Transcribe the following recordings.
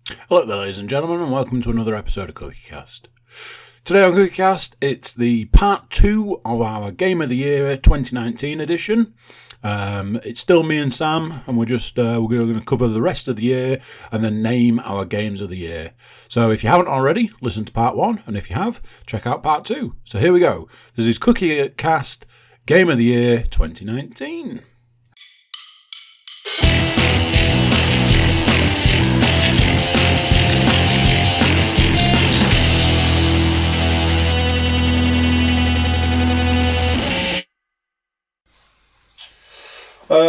Hello there, ladies and gentlemen, and welcome to another episode of Cookiecast. Today on Cookiecast, it's the part 2 of our Game of the Year 2019 edition. It's still me and Sam, and we're going to cover the rest of the year and then name our games of the year. So if you haven't already, listen to part 1, and if you have, check out part 2. So here we go. This is Cookiecast Game of the Year 2019.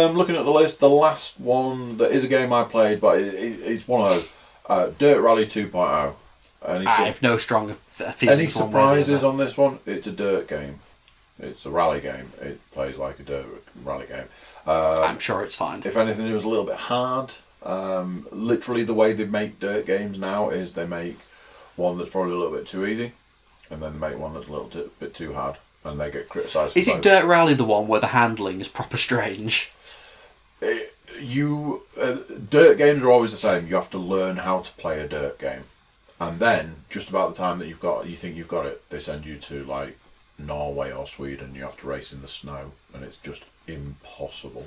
Looking at the list, the last one that is a game I played, but it's one of those, Dirt Rally 2.0. I have no strong feelings. Any surprises on this one? It's a dirt game. It's a rally game. It plays like a dirt rally game. I'm sure it's fine. If anything, it was a little bit hard. Literally, the way they make dirt games now is they make one that's probably a little bit too easy, and then they make one that's a little bit too hard, and they get criticised. Is it Dirt Rally the one where the handling is proper strange? Dirt games are always the same. You have to learn how to play a dirt game, and then just about the time that you think you've got it, they send you to like Norway or Sweden. You have to race in the snow, and it's just impossible.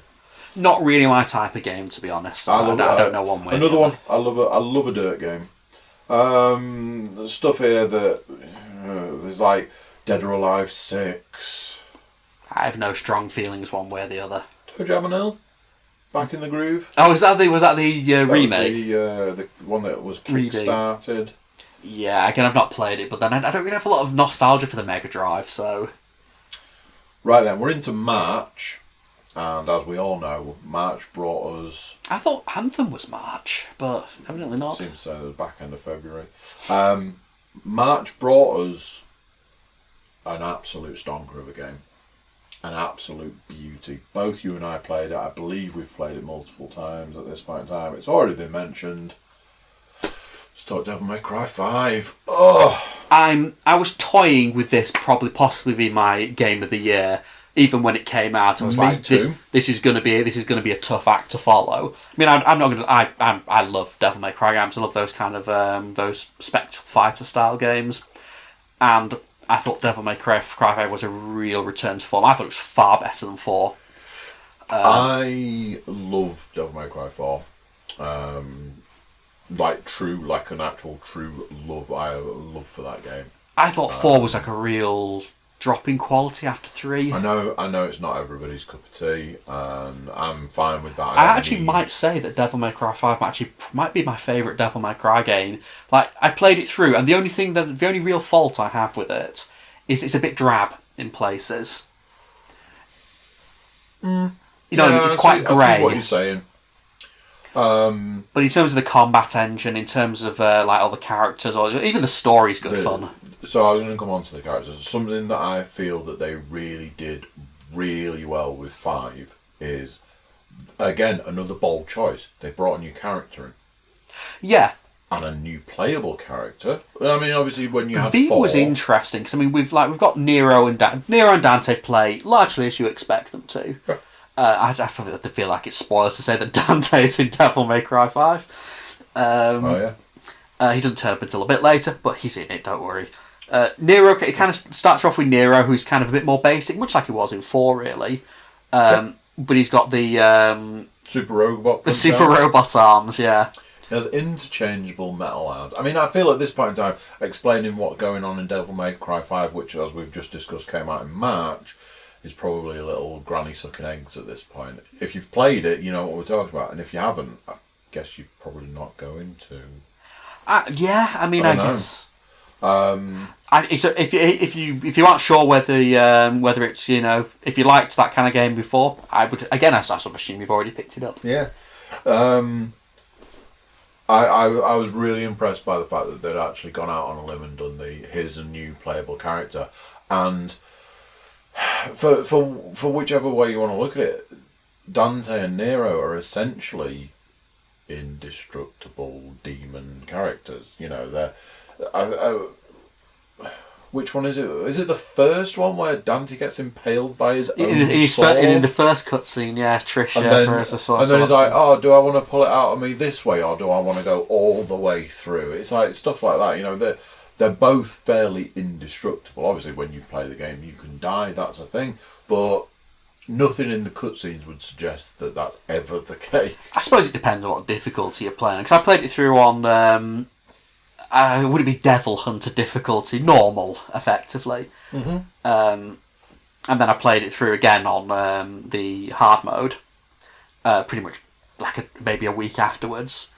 Not really my type of game, to be honest. I don't know one way. Another one. I love a dirt game. There's stuff here that there's like Dead or Alive 6. I have no strong feelings one way or the other. Toe Jam and Earl? Back in the Groove? Oh, was that the remake? The one that was kick-started. Yeah, again, I've not played it, but then I don't really have a lot of nostalgia for the Mega Drive, so... Right then, we're into March, and as we all know, March brought us... I thought Anthem was March, but evidently not. Seems so, it was back end of February. March brought us an absolute stonker of a game. An absolute beauty. Both you and I played it. I believe we've played it multiple times at this point in time. It's already been mentioned. Let's talk Devil May Cry 5. Oh! I was toying with this possibly be my game of the year. Even when it came out, I was this is going to be a tough act to follow. I mean, I'm not going to. I love Devil May Cry games. I love those kind of those spectral fighter style games, and I thought Devil May Cry 5 was a real return to form. I thought it was far better than 4. I love Devil May Cry 4. Like an actual true love. I have a love for that game. I thought 4 was like a real drop in quality after 3. I know it's not everybody's cup of tea, and I'm fine with that. I actually might say that Devil May Cry 5 might be my favourite Devil May Cry game. Like, I played it through, and the only real fault I have with it is it's a bit drab in places. It's quite grey. I see what you're saying. But in terms of the combat engine, in terms of all the characters, or even the story's good fun. So I was going to come on to the characters. Something that I feel that they really did really well with 5 is, again, another bold choice. They brought a new character in. Yeah. And a new playable character. I mean, obviously, when you had V 4... was interesting, because I mean, we've got Nero and Dante play largely as you expect them to. Yeah. I feel like it's spoilers to say that Dante is in Devil May Cry 5. Oh, yeah? He doesn't turn up until a bit later, but he's in it, don't worry. Nero, it kind of starts off with Nero, who's kind of a bit more basic, much like he was in 4, really. But he's got the... Super robot the super robot arms, yeah. He has interchangeable metal arms. I mean, I feel at this point in time, explaining what's going on in Devil May Cry 5, which, as we've just discussed, came out in March, is probably a little granny sucking eggs at this point. If you've played it, you know what we're talking about, and if you haven't, I guess you're probably not going to. Yeah, I mean, I guess. So if you aren't sure whether it's, if you liked that kind of game before, I would, again, I sort of assume you've already picked it up. Yeah. I was really impressed by the fact that they'd actually gone out on a limb and done his new playable character, and for whichever way you want to look at it, Dante and Nero are essentially indestructible demon characters. They're Which one is it? Is it the first one where Dante gets impaled by his own sword? In the first cutscene, yeah, Trish throws the sword. And then he's like, oh, do I want to pull it out of me this way, or do I want to go all the way through? It's like stuff like that, you know, they're both fairly indestructible. Obviously, when you play the game, you can die, that's a thing, but nothing in the cutscenes would suggest that that's ever the case. I suppose it depends on what difficulty you're playing, because I played it through on... would it be Devil Hunter difficulty? Normal, effectively. Mm-hmm. And then I played it through again on the hard mode, pretty much maybe a week afterwards.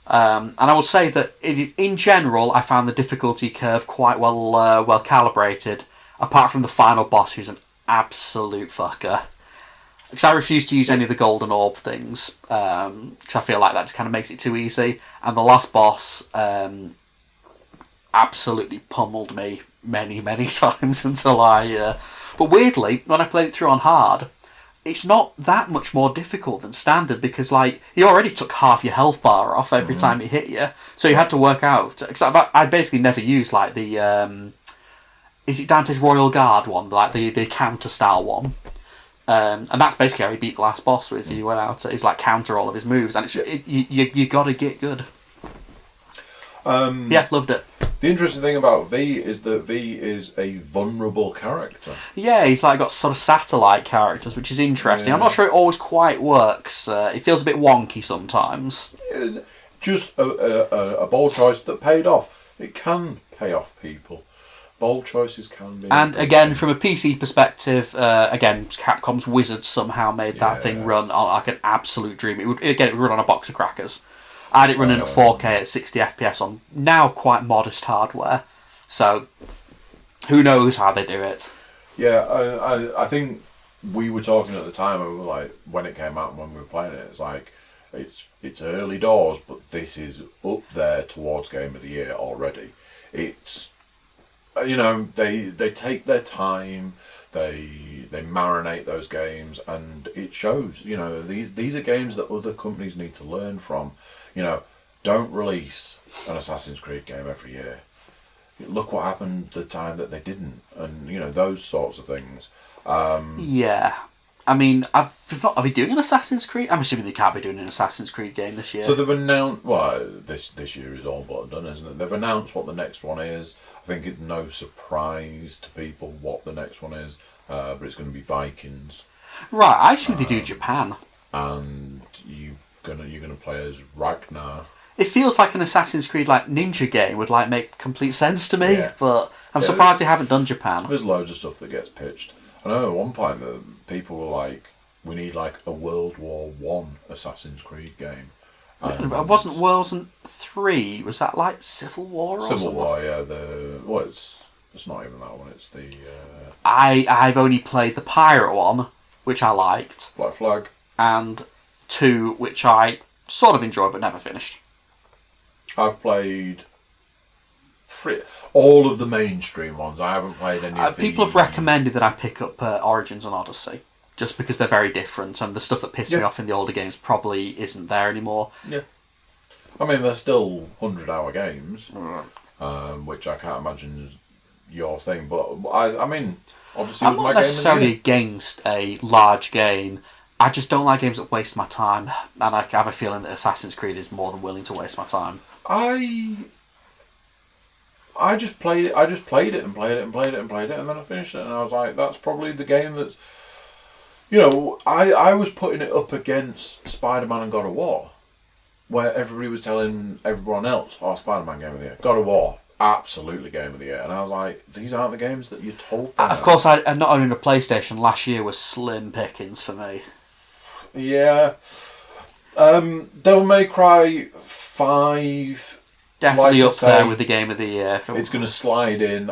And I will say that in general, I found the difficulty curve quite well calibrated, apart from the final boss, who's an absolute fucker. Because I refuse to use any of the golden orb things, because I feel like that just kind of makes it too easy. And the last boss... absolutely pummeled me many, many times until I... But weirdly, when I played it through on hard, it's not that much more difficult than standard, because he already took half your health bar off every time he hit you. So you had to work out... Because I basically never used the... is it Dante's Royal Guard one? The counter-style one? And that's basically how he beat the last boss with. He went out, he's counter all of his moves, and you got to get good. Yeah, loved it. The interesting thing about V is that V is a vulnerable character. Yeah, he's got sort of satellite characters, which is interesting. Yeah. I'm not sure it always quite works. It feels a bit wonky sometimes. Just a bold choice that paid off. It can pay off people. Bold choices can be. And again, from a PC perspective, Capcom's Wizards somehow made that thing run on an absolute dream. It would run on a box of crackers. I had it running at 4K at 60 FPS on now quite modest hardware. So, who knows how they do it? Yeah, I think we were talking at the time, and we were when it came out and when we were playing it, it's early doors, but this is up there towards Game of the Year already. It's, they take their time, they marinate those games, and it shows. These are games that other companies need to learn from. Don't release an Assassin's Creed game every year. Look what happened the time that they didn't, and those sorts of things. Yeah, I mean, are they doing an Assassin's Creed? I'm assuming they can't be doing an Assassin's Creed game this year. So they've announced. Well, this year is all but done, isn't it? They've announced what the next one is. I think it's no surprise to people what the next one is, but it's going to be Vikings. Right, I assume they do Japan. And you're gonna play as Ragnar. It feels like an Assassin's Creed ninja game would make complete sense to me, but I'm surprised they haven't done Japan. There's loads of stuff that gets pitched. I know at one point that people were like, we need a World War One Assassin's Creed game. It wasn't World War 3. Was that Civil War or Civil something? War, yeah. It's not even that one. It's the... I've only played the pirate one, which I liked. Black Flag. And 2, which I sort of enjoyed but never finished. I've played all of the mainstream ones. I haven't played any of the... People have recommended that I pick up Origins and Odyssey, just because they're very different, and the stuff that pissed me off in the older games probably isn't there anymore. Yeah. I mean, they're still 100-hour games, which I can't imagine is your thing, but I mean, obviously... I'm not necessarily against a large game. I just don't like games that waste my time, and I have a feeling that Assassin's Creed is more than willing to waste my time. I just played it. I just played it and played it and played it and played it, and then I finished it, and I was like, that's probably the game that's... I was putting it up against Spider-Man and God of War, where everybody was telling everyone else, Spider-Man Game of the Year. God of War, absolutely Game of the Year. And I was like, these aren't the games that you're told. Of course, I not only the PlayStation, last year was slim pickings for me. Yeah. Devil May Cry 5... Definitely up there with the Game of the Year. It's going to slide in.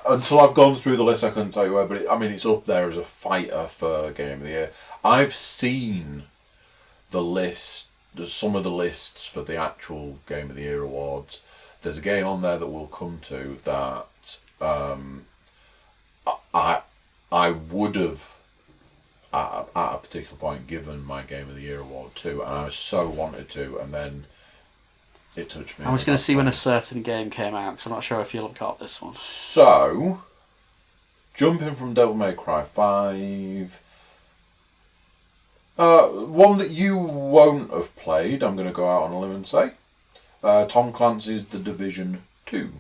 Until I've gone through the list, I couldn't tell you where, but it's up there as a fighter for Game of the Year. I've seen the list, some of the lists for the actual Game of the Year awards. There's a game on there that we'll come to that I would have at a particular point given my Game of the Year award to, and I so wanted to, and then it touched me. I was going to see when a certain game came out, because I'm not sure if you'll have got this one. So, jumping from Devil May Cry 5... one that you won't have played, I'm going to go out on a limb and say. Tom Clancy's The Division 2.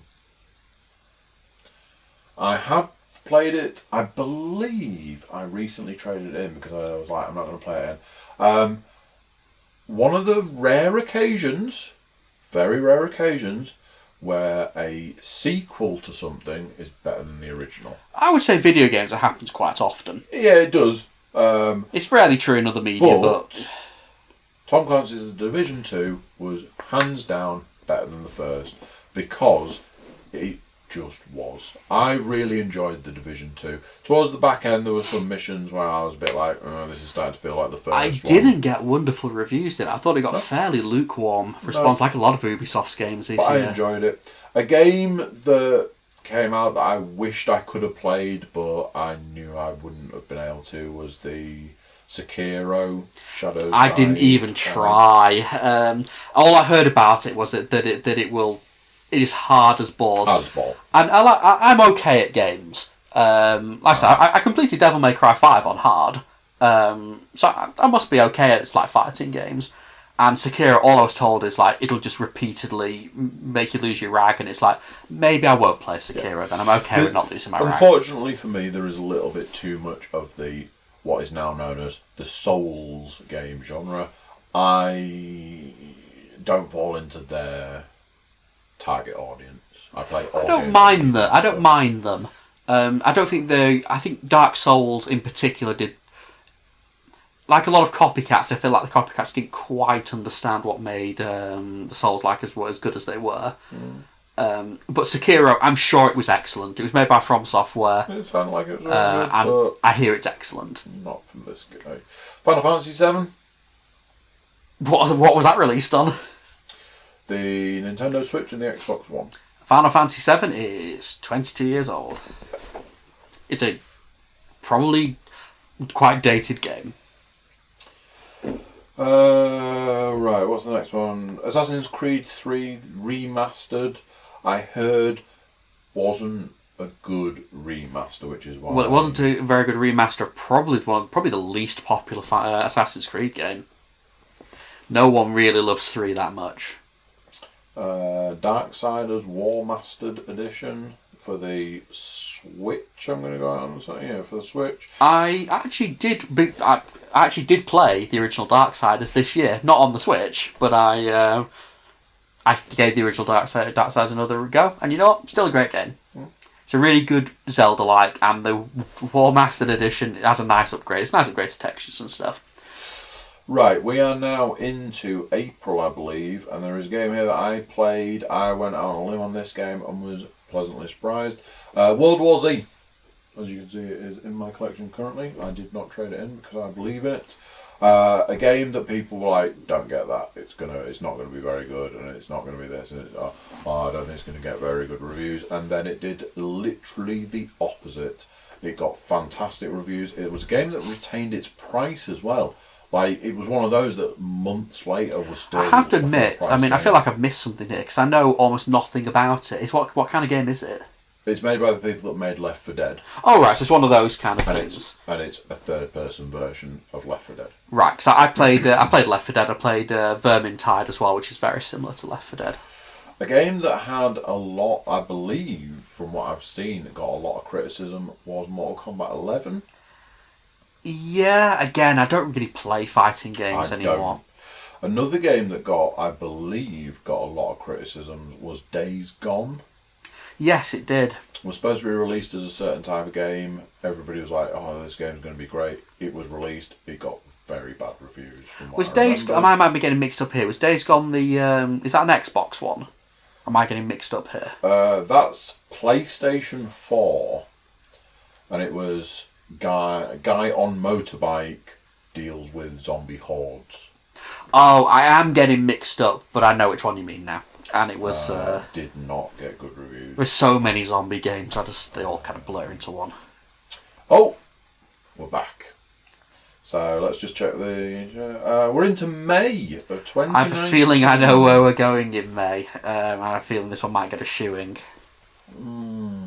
I had played it, I believe I recently traded it in because I was like, I'm not going to play it in. One of the rare occasions, very rare occasions, where a sequel to something is better than the original. I would say video games, it happens quite often. Yeah, it does. It's fairly true in other media, but... Tom Clancy's The Division 2 was hands down better than the first because it just was. I really enjoyed The Division 2. Towards the back end, there were some missions where I was a bit like, this is starting to feel like the first I didn't get wonderful reviews, did I? I thought it got fairly lukewarm response, like a lot of Ubisoft's games this year. I enjoyed it. A game that came out that I wished I could have played, but I knew I wouldn't have been able to, was the Sekiro Shadows. I didn't even try. All I heard about it was that it is hard as balls. Hard as ball. And I'm okay at games. Like I said, I completed Devil May Cry 5 on hard. So I must be okay at fighting games. And Sekiro, all I was told is it'll just repeatedly make you lose your rag, and it's maybe I won't play Sekiro then. I'm okay with not losing my rag. Unfortunately for me, there is a little bit too much of what is now known as the Souls game genre. I don't fall into their target audience. I don't mind them. I don't mind them. I don't think I think Dark Souls in particular did. Like a lot of copycats, I feel like the copycats didn't quite understand what made the Souls as good as they were. But Sekiro, I'm sure it was excellent. It was made by From Software. It sounded like it was really good, and but I hear it's excellent. Not from this guy. Final Fantasy 7. What was that released on? The Nintendo Switch and the Xbox One. Final Fantasy 7 is 22 years old. It's a probably quite dated game. Right, what's the next one? Assassin's Creed 3 Remastered, I heard, wasn't a good remaster, which is why... Well, it wasn't a very good remaster of probably the least popular Assassin's Creed game. No one really loves 3 that much. Darksiders War Mastered Edition for the Switch, I'm going to go out and say, yeah, for the Switch. I actually did play the original Darksiders this year, not on the Switch, but I gave the original Darksiders another go, and you know what? Still a great game. It's a really good Zelda-like, and the War Mastered Edition has a nice upgrade. It's nice upgrade to textures and stuff. Right, we are now into April, I believe, and there is a game here that I played. I went out on a limb on this game and was pleasantly surprised. World War Z. As you can see, it is in my collection currently. I did not trade it in because I believe in it. A game that people were like, don't get that. It's not going to be very good, and it's not going to be this, and I don't think it's going to get very good reviews. And then it did literally the opposite. It got fantastic reviews. It was a game that retained its price as well. It was one of those that months later was still... I have to admit, I feel like I've missed something here, because I know almost nothing about it. What kind of game is it? It's made by the people that made Left 4 Dead. Oh, right, so it's one of those kind of things. And it's a third-person version of Left 4 Dead. Right, because I played Left 4 Dead, I played Vermintide as well, which is very similar to Left 4 Dead. A game that had a lot, I believe, from what I've seen, it got a lot of criticism, was Mortal Kombat 11. Yeah, again, I don't really play fighting games anymore. Another game that I believe got a lot of criticism was Days Gone. Yes, it did. It was supposed to be released as a certain type of game. Everybody was like, oh, this game's going to be great. It was released. It got very bad reviews. I might be getting mixed up here. Was Days Gone is that an Xbox one? Am I getting mixed up here? That's PlayStation 4. And it was guy on motorbike deals with zombie hordes. Oh, I am getting mixed up, but I know which one you mean now. And it was... did not get good reviews. There's so many zombie games, they all kind of blur into one. Oh! We're back. So let's just check the... we're into May of 2019. I have a feeling I know where we're going in May. I have a feeling this one might get a shoeing. Because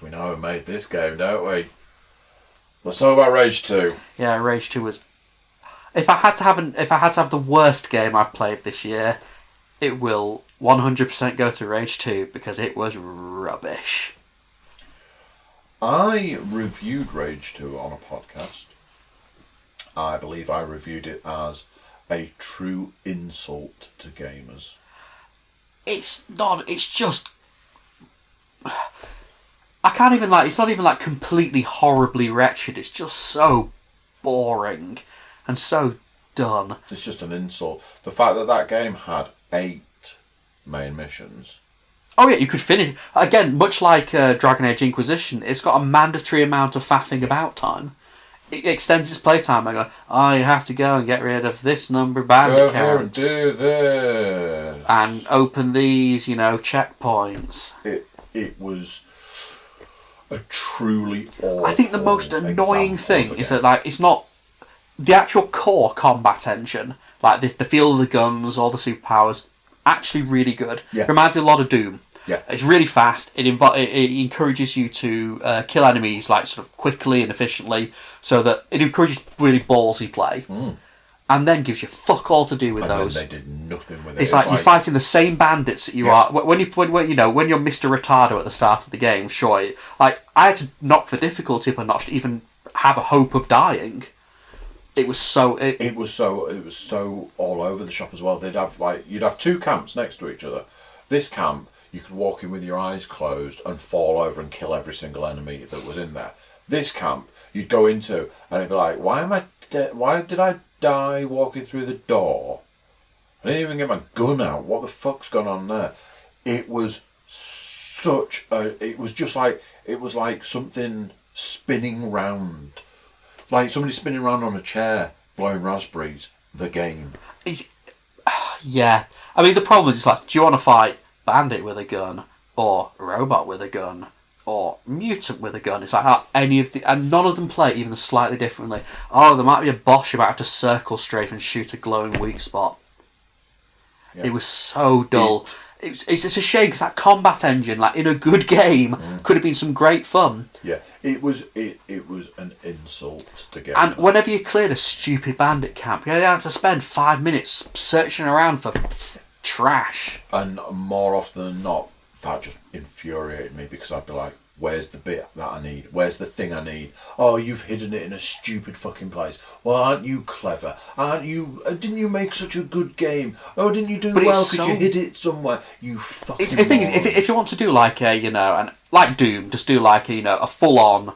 we know who made this game, don't we? Let's talk about Rage 2. Yeah, Rage 2 was... If I had to have the worst game I've played this year, it will 100% go to Rage 2 because it was rubbish. I reviewed Rage 2 on a podcast. I believe I reviewed it as a true insult to gamers. It's not. It's just. I can't even like. It's not even like completely horribly wretched. It's just so boring and so done. It's just an insult. The fact that game had 8 main missions. Oh yeah, you could finish again. Much like Dragon Age Inquisition, it's got a mandatory amount of faffing about time. It extends its playtime by going, oh, you have to go and get rid of this number of bandit carrots. Do this. And open these, checkpoints. It was a truly awful I think the most annoying thing is that, it's not the actual core combat engine, like the feel of the guns or the superpowers, actually really good. Yeah. Reminds me a lot of Doom. Yeah. It's really fast. It encourages you to kill enemies sort of quickly and efficiently, so that it encourages really ballsy play, and then gives you fuck all to do with those. Then they did nothing with it. It's like you're fighting the same bandits that you are when you're Mr. Retardo at the start of the game. Sure, I had to knock the difficulty up a notch to even have a hope of dying. It was so. It was so all over the shop as well. You'd have 2 camps next to each other. This camp, you could walk in with your eyes closed and fall over and kill every single enemy that was in there. This camp, you'd go into and it'd be like, why did I die walking through the door? I didn't even get my gun out. What the fuck's gone on there? It was it was like something spinning round. Like somebody spinning around on a chair, blowing raspberries. The game. Yeah. I mean, the problem is, do you want to fight bandit with a gun, or robot with a gun, or mutant with a gun? It's like and none of them play even slightly differently. Oh, there might be a boss you might have to circle strafe and shoot a glowing weak spot. Yeah. It was so dull. It's a shame because that combat engine, in a good game, could have been some great fun. Yeah, it was an insult to gamers. And whenever you cleared a stupid bandit camp, you had to spend 5 minutes searching around for trash. And more often than not, that just infuriated me because I'd be like, where's the bit that I need? Where's the thing I need? Oh, you've hidden it in a stupid fucking place. Well, aren't you clever? Aren't you? Didn't you make such a good game? Oh, didn't you do well because you hid it somewhere? You fucking. The thing is, if you want to do and like Doom, just do a full-on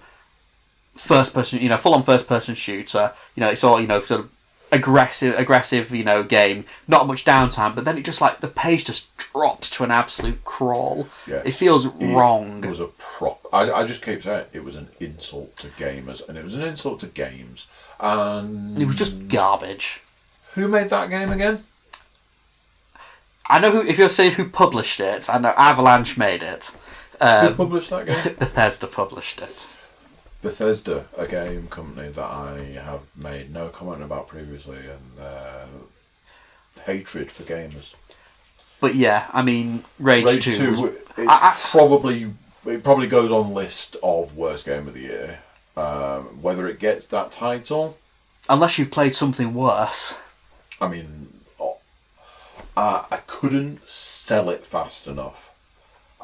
first-person shooter. It's all sort of aggressive, game. Not much downtime, but then it just the pace just drops to an absolute crawl. Yeah. It feels wrong. It was I just keep saying it was an insult to gamers, and it was an insult to games, and it was just garbage. Who made that game again? I know who. If you're saying who published it, I know Avalanche made it. Who published that game? Bethesda published it. Bethesda, a game company that I have made no comment about previously, and hatred for gamers. But yeah, I mean, Rage 2 it probably goes on list of worst game of the year. Whether it gets that title, unless you've played something worse. I mean, I couldn't sell it fast enough.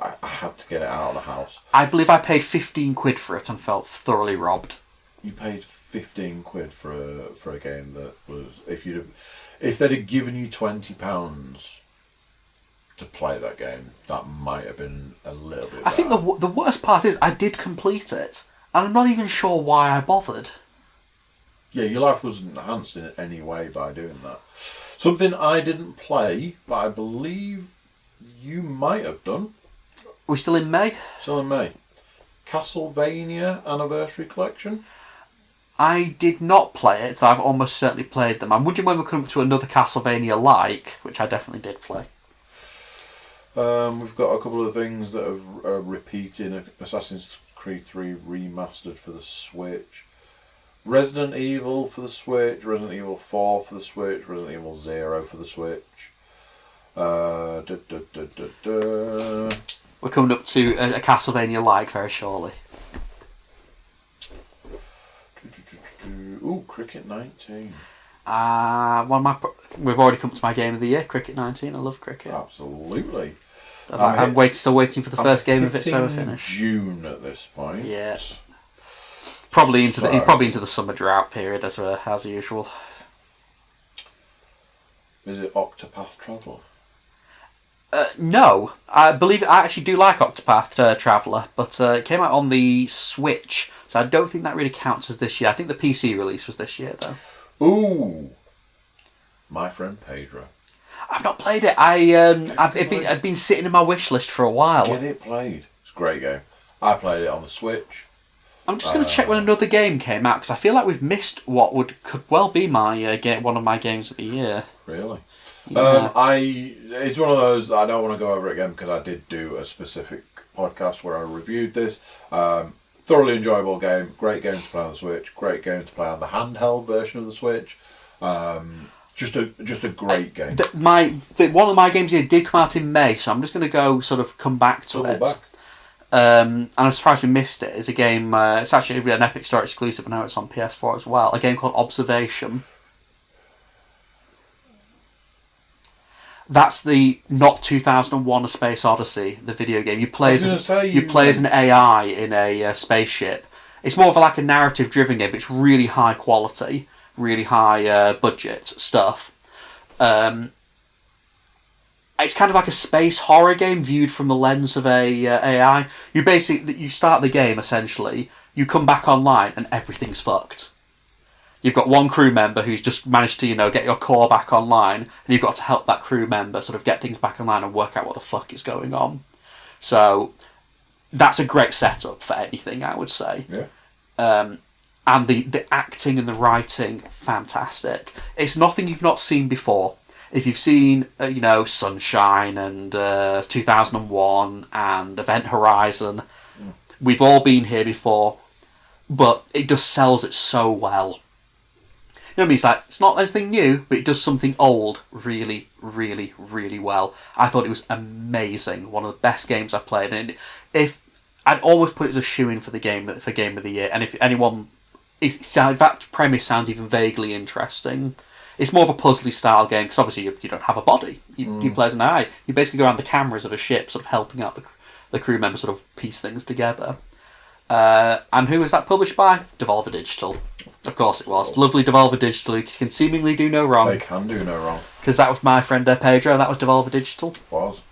I had to get it out of the house. I believe I paid £15 for it and felt thoroughly robbed. You paid £15 for a game that was if they'd have given you £20 to play that game, that might have been a little bit better. I think the worst part is I did complete it, and I'm not even sure why I bothered. Yeah, your life wasn't enhanced in any way by doing that. Something I didn't play, but I believe you might have done. We're still in May? Still in May. Castlevania Anniversary Collection. I did not play it, so I've almost certainly played them. I'm wondering when we're coming up to another Castlevania-like, which I definitely did play. We've got a couple of things that are repeating. Assassin's Creed 3 remastered for the Switch. Resident Evil for the Switch, Resident Evil 4 for the Switch, Resident Evil 0 for the Switch. We're coming up to a Castlevania-like very shortly. Ooh, Cricket 19. We've already come to my game of the year, Cricket 19. I love cricket. Absolutely. I'm still waiting for the first game of it to ever finish. June at this point. Yeah. Probably into the summer drought period as usual. Is it Octopath Traveler? No, I actually do like Octopath Traveler, but it came out on the Switch, so I don't think that really counts as this year. I think the PC release was this year, though. Ooh, My Friend Pedro. I've not played it. I've been sitting in my wish list for a while. Get it played. It's a great game. I played it on the Switch. I'm just going to check when another game came out, because I feel like we've missed what could well be my one of my games of the year. Really? Yeah. It's one of those that I don't want to go over again because I did do a specific podcast where I reviewed this. Thoroughly enjoyable game. Great game to play on the Switch. Great game to play on the handheld version of the Switch. Just a great game. One of my games here did come out in May, so I'm just going to come back to it. And I'm surprised we missed it. It's a game. It's actually an Epic Store exclusive, and now it's on PS4 as well. A game called Observation. That's the not 2001: A Space Odyssey, the video game. You play as an AI in a spaceship. It's more of like a narrative-driven game, but it's really high quality, really high budget stuff. It's kind of like a space horror game viewed from the lens of a AI. You start the game essentially. You come back online and everything's fucked. You've got one crew member who's just managed to, get your core back online, and you've got to help that crew member sort of get things back online and work out what the fuck is going on. So that's a great setup for anything, I would say. Yeah. And the acting and the writing, fantastic. It's nothing you've not seen before. If you've seen, Sunshine and 2001 and Event Horizon, we've all been here before, but it just sells it so well. You know what I mean? It's not anything new, but it does something old really, really, really well. I thought it was amazing. One of the best games I've played. And if I'd almost put it as a shoo-in for game of the year. And if anyone, that premise sounds even vaguely interesting. It's more of a puzzly style game because obviously you don't have a body. You play as an eye. You basically go around the cameras of a ship, sort of helping out the crew members sort of piece things together. And who was that published by? Devolver Digital. Of course it was. Lovely Devolver Digital, who can seemingly do no wrong. They can do no wrong. Because that was My Friend Pedro, that was Devolver Digital. Was.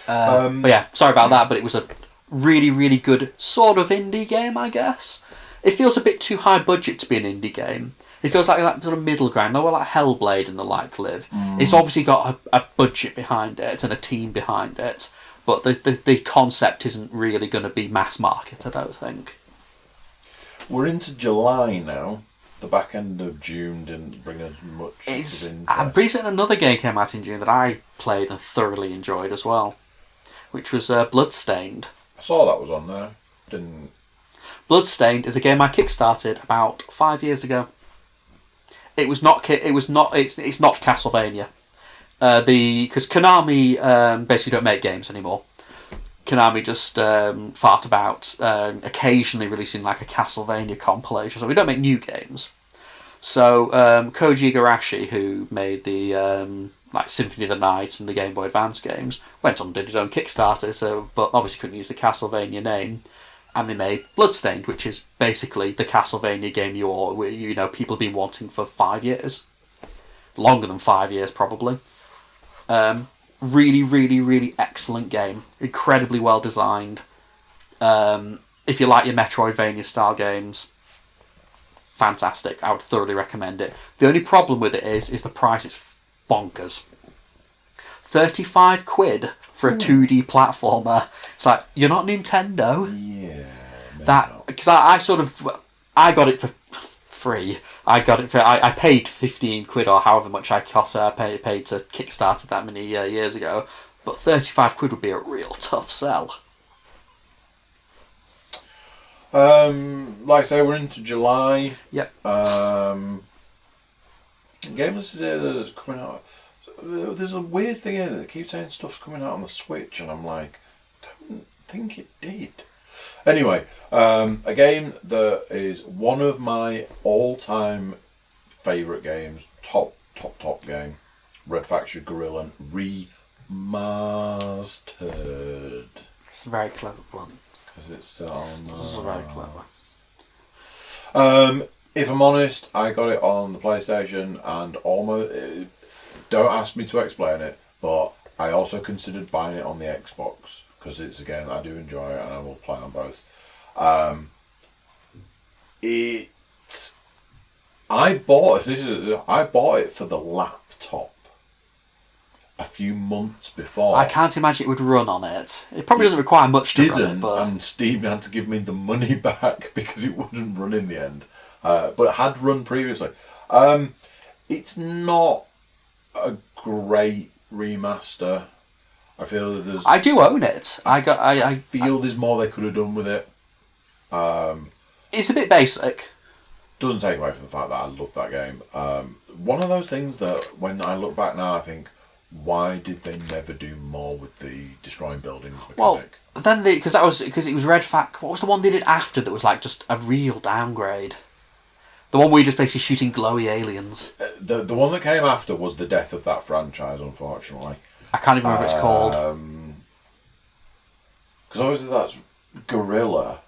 But yeah, sorry about that, but it was a really, really good sort of indie game, I guess. It feels a bit too high budget to be an indie game. It feels like that sort of middle ground, where like Hellblade and the like live. It's obviously got a budget behind it and a team behind it, but the concept isn't really going to be mass market, I don't think. We're into July now. The back end of June didn't bring us much interest. I'm pretty certain another game came out in June that I played and thoroughly enjoyed as well, which was Bloodstained. I saw that was on there. Didn't. Bloodstained is a game I kickstarted about 5 years ago. It's not Castlevania. Because Konami basically don't make games anymore. Konami just fart about occasionally releasing like a Castlevania compilation, so we don't make new games. So Koji Igarashi, who made the Symphony of the Night and the Game Boy Advance games, went on and did his own Kickstarter, but obviously couldn't use the Castlevania name, and they made Bloodstained, which is basically the Castlevania game people have been wanting for 5 years, longer than 5 years probably. Really, really, really excellent game. Incredibly well designed. If you like your Metroidvania style games, fantastic. I would thoroughly recommend it. The only problem with it is the price is bonkers. 35 quid for a 2D platformer. It's like, you're not Nintendo. Yeah. Because I got it for free. I paid 15 quid or however much I paid to Kickstarter that many years ago, but 35 quid would be a real tough sell. Like I say, we're into July. Yep. Games here that's coming out. There's a weird thing here that keeps saying stuff's coming out on the Switch, and I'm like, I don't think it did. Anyway, a game that is one of my all-time favourite games, top game, Red Faction Guerrilla Remastered. It's a very clever one. Because it's on. This is very clever. If I'm honest, I got it on the PlayStation and almost. Don't ask me to explain it, but I also considered buying it on the Xbox because it's a game I do enjoy and I will play on both. I bought it for the laptop a few months before. I can't imagine it would run on it. It probably doesn't require much to run it, but... and Steam had to give me the money back because it wouldn't run in the end. But it had run previously. It's not a great remaster. I feel that there's... I do own it. I feel there's more they could have done with it. It's a bit basic. Doesn't take away from the fact that I love that game. One of those things that when I look back now, I think, why did they never do more with the destroying buildings mechanic? Well, then because it was Red Fact. What was the one they did after that was like just a real downgrade? The one where you're just basically shooting glowy aliens. The one that came after was the death of that franchise, unfortunately. I can't even remember what it's called. Because obviously that's Guerrilla.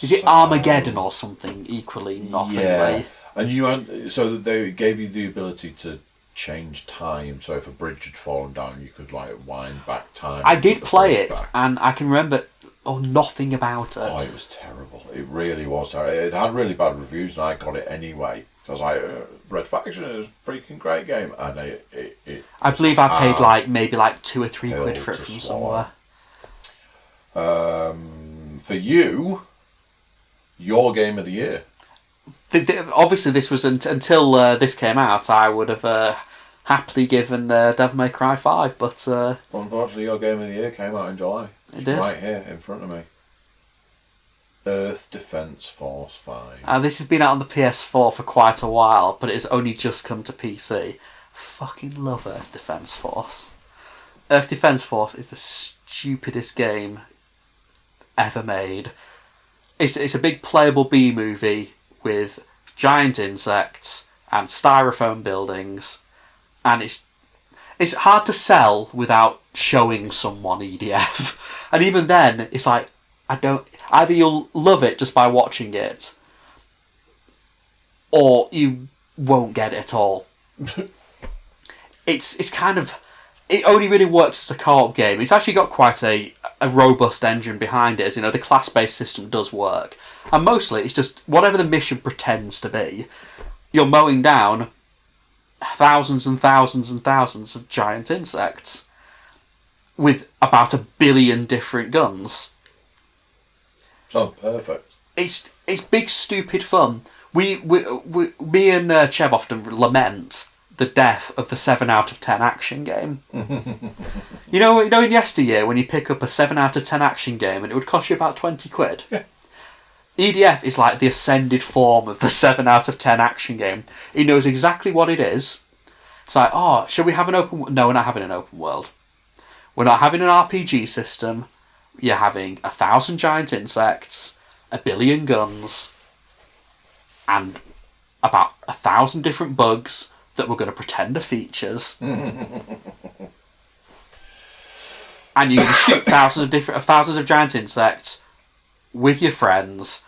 Is it Armageddon or something equally nothing? Yeah, and so they gave you the ability to change time. So if a bridge had fallen down, you could like wind back time. I did play it, and I can remember nothing about it. Oh, it was terrible. It really was terrible. It had really bad reviews, and I got it anyway. So I was like, Red Faction is a freaking great game, and I believe I paid maybe £2 or £3 for it from somewhere. For you. Your game of the year. Obviously, this was until this came out. I would have happily given Devil May Cry 5, but unfortunately, your game of the year came out in July. It's right here in front of me. Earth Defense Force 5. This has been out on the PS4 for quite a while, but it's only just come to PC. Fucking love Earth Defense Force. Earth Defense Force is the stupidest game ever made. It's a big playable B movie with giant insects and styrofoam buildings, and it's hard to sell without showing someone EDF. And even then, it's like either you'll love it just by watching it, or you won't get it at all. It's kind of... It only really works as a co-op game. It's actually got quite a robust engine behind it. As the class-based system does work. And mostly it's just whatever the mission pretends to be. You're mowing down thousands and thousands and thousands of giant insects with about 1 billion different guns. Sounds perfect. It's big, stupid fun. Me and Chev often lament the death of the 7 out of 10 action game. You know in yesteryear when you pick up a 7 out of 10 action game and it would cost you about £20. Yeah. EDF is like the ascended form of the 7 out of 10 action game. It knows exactly what it is. It's like, shall we have an open... No, we're not having an open world. We're not having an RPG system. You're having 1,000 giant insects, 1 billion guns, and about 1,000 different bugs that we're going to pretend are features. And you can shoot thousands of giant insects with your friends,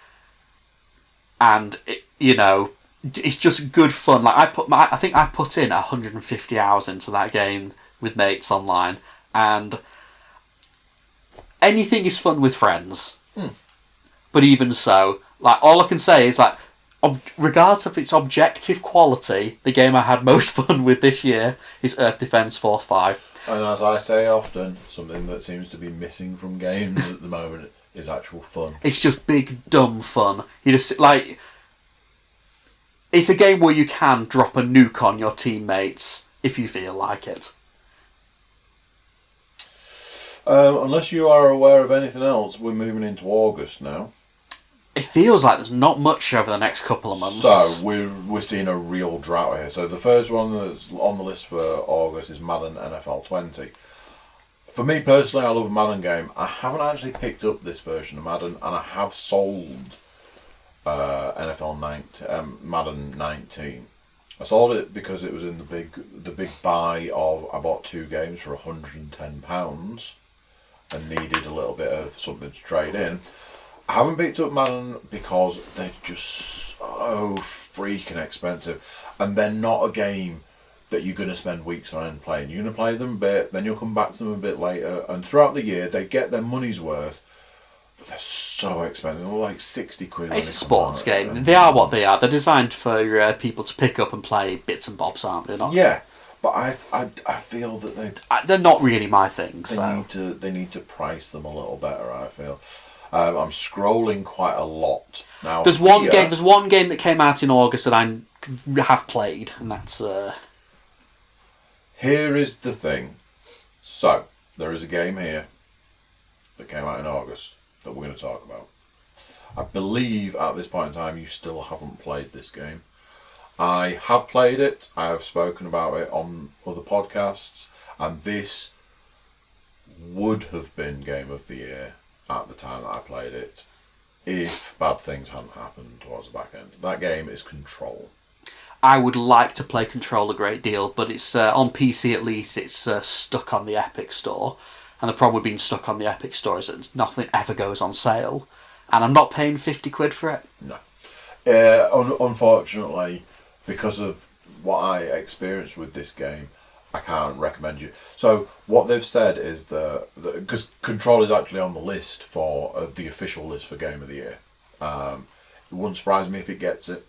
and it's just good fun. Like I think I put in 150 hours into that game with mates online, and anything is fun with friends. But even so, all I can say is regardless of its objective quality, the game I had most fun with this year is Earth Defense Force 5. And as I say often, something that seems to be missing from games at the moment is actual fun. It's just big, dumb fun. You just, it's a game where you can drop a nuke on your teammates if you feel like it. Unless you are aware of anything else, we're moving into August now. It feels like there's not much over the next couple of months. So we're seeing a real drought here. So the first one that's on the list for August is Madden NFL 20. For me personally, I love a Madden game. I haven't actually picked up this version of Madden, and I have sold Madden 19. I sold it because it was in the big buy of I bought 2 games for £110 and needed a little bit of something to trade in. I haven't picked up Madden because they're just so freaking expensive, and they're not a game that you're going to spend weeks on end playing. You're going to play them a bit, then you'll come back to them a bit later, and throughout the year they get their money's worth. But they're so expensive. They're like 60 quid. It's a sports game. They are what they are. They're designed for people to pick up and play bits and bobs, aren't they? Not. Yeah, but I feel that they're not really my thing. They need to price them a little better. I feel. I'm scrolling quite a lot now. There's one game. There's one game that came out in August that I have played, and that's. Here is the thing. So there is a game here that came out in August that we're going to talk about. I believe at this point in time you still haven't played this game. I have played it. I have spoken about it on other podcasts, and this would have been Game of the Year at the time that I played it if bad things hadn't happened towards the back end. That game is Control. I would like to play Control a great deal, but it's on PC at least. It's stuck on the Epic Store, and the problem with being stuck on the Epic Store is that nothing ever goes on sale, and I'm not paying 50 quid for it. No, unfortunately, because of what I experienced with this game, I can't recommend you. So what they've said is because Control is actually on the list for the official list for Game of the Year. It wouldn't surprise me if it gets it.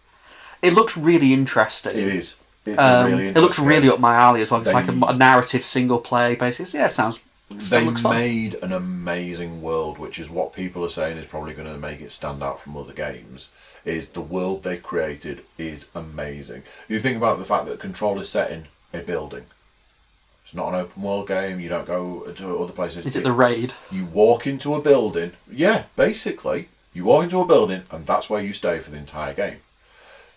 It looks really interesting. It is. It's a really interesting. It looks really up my alley as well. It's like a narrative single play basis. Yeah, sounds. They looks fun. made an amazing world, which is what people are saying is probably going to make it stand out from other games. Is the world they created is amazing. You think about the fact that Control is set in a building. It's not an open world game. You don't go to other places. Is it the Raid? You walk into a building. Yeah, basically, you walk into a building, and that's where you stay for the entire game.